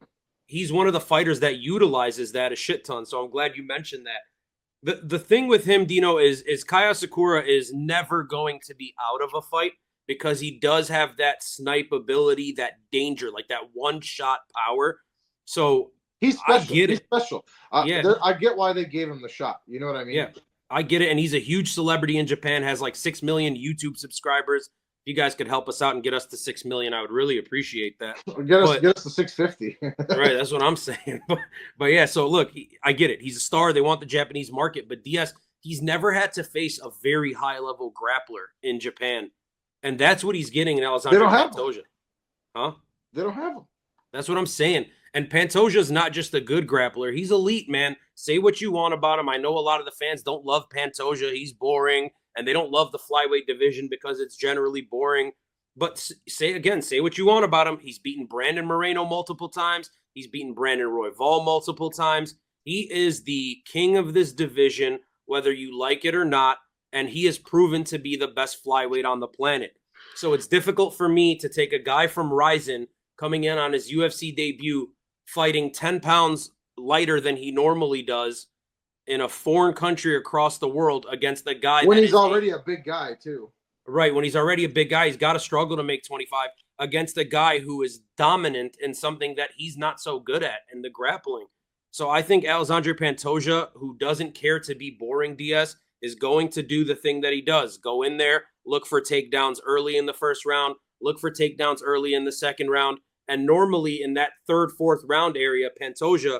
He's one of the fighters that utilizes that a shit ton. So I'm glad you mentioned that. The thing with him, Dino, is Kai Asakura is never going to be out of a fight because he does have that snipe ability, that danger, like that one shot power. So he's special. I get he's it. Special. I get why they gave him the shot. You know what I mean? Yeah, I get it. And he's a huge celebrity in Japan, has like 6 million YouTube subscribers. If you guys could help us out and get us to 6 million, I would really appreciate that. Get us to 650. Right, that's what I'm saying. But yeah, so look, I get it. He's a star. They want the Japanese market. But DS, he's never had to face a very high-level grappler in Japan. And that's what he's getting in Alexandre Pantoja. Huh? They don't have him. That's what I'm saying. And Pantoja's not just a good grappler. He's elite, man. Say what you want about him. I know a lot of the fans don't love Pantoja. He's boring. And they don't love the flyweight division because it's generally boring. But say what you want about him. He's beaten Brandon Moreno multiple times. He's beaten Brandon Royval multiple times. He is the king of this division, whether you like it or not. And he has proven to be the best flyweight on the planet. So it's difficult for me to take a guy from Ryzen coming in on his UFC debut, fighting 10 pounds lighter than he normally does in a foreign country across the world against the guy when he's already a big guy too. Right, when he's already a big guy, he's got to struggle to make 25 against a guy who is dominant in something that he's not so good at, in the grappling. So I think Alexandre Pantoja, who doesn't care to be boring, DS, is going to do the thing that he does. Go in there, look for takedowns early in the first round, look for takedowns early in the second round, and normally in that third, fourth round area, Pantoja,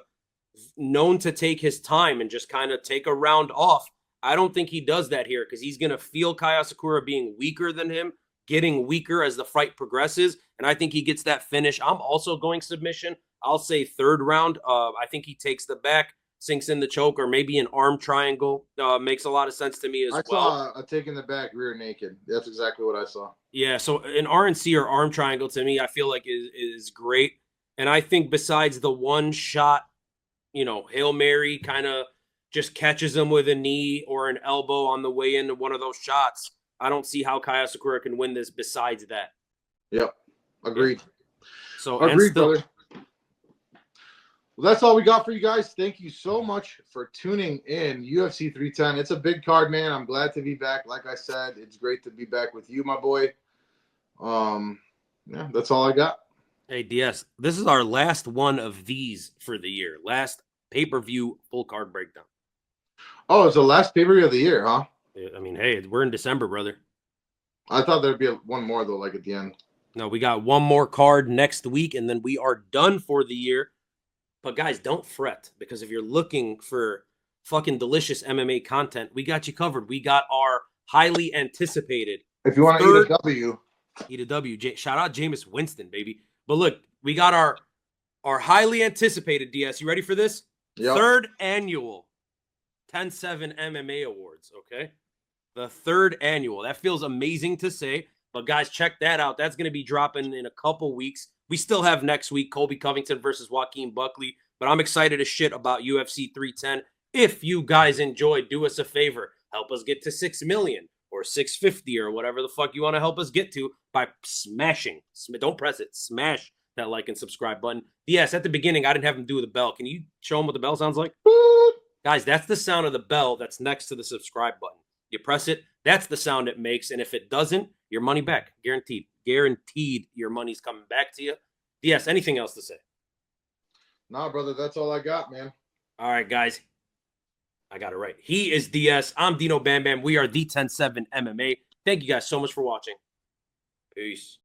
known to take his time and just kind of take a round off. I don't think he does that here because he's going to feel Kai Asakura being weaker than him, getting weaker as the fight progresses, and I think he gets that finish. I'm also going submission. I'll say third round. I think he takes the back, sinks in the choke, or maybe an arm triangle. Makes a lot of sense to me as well. I saw a take in the back, rear naked. That's exactly what I saw. Yeah, so an RNC or arm triangle to me, I feel like is great. And I think besides the one shot, Hail Mary kind of just catches him with a knee or an elbow on the way into one of those shots, I don't see how Kai Asakura can win this besides that. Yep. Agreed. So agreed, brother. Well, that's all we got for you guys. Thank you so much for tuning in. UFC 310. It's a big card, man. I'm glad to be back. Like I said, it's great to be back with you, my boy. Yeah, that's all I got. Hey, DS, this is our last one of these for the year. Last pay-per-view full card breakdown. Oh, it's the last pay-per-view of the year, huh? I mean, hey, we're in December, brother. I thought there'd be one more, though, like at the end. No, we got one more card next week, and then we are done for the year. But, guys, don't fret, because if you're looking for fucking delicious MMA content, we got you covered. We got our highly anticipated. If you want to eat a W. Eat a W. Shout out Jameis Winston, baby. But look, we got our highly anticipated, DS. You ready for this? Yep. Third annual 10-7 MMA Awards, okay? The third annual. That feels amazing to say. But, guys, check that out. That's going to be dropping in a couple weeks. We still have next week, Colby Covington versus Joaquin Buckley. But I'm excited as shit about UFC 310. If you guys enjoyed, do us a favor. Help us get to 6 million or 650 or whatever the fuck you want to help us get to by smashing. Don't press it. Smash that like and subscribe button. Yes, at the beginning, I didn't have him do the bell. Can you show him what the bell sounds like? Guys, that's the sound of the bell that's next to the subscribe button. You press it, that's the sound it makes. And if it doesn't, your money back. Guaranteed. Guaranteed your money's coming back to you. DS, anything else to say? Nah, brother, that's all I got, man. All right, guys. I got it right. He is DS. I'm Dino Bam Bam. We are the 10-7 MMA. Thank you guys so much for watching. Peace.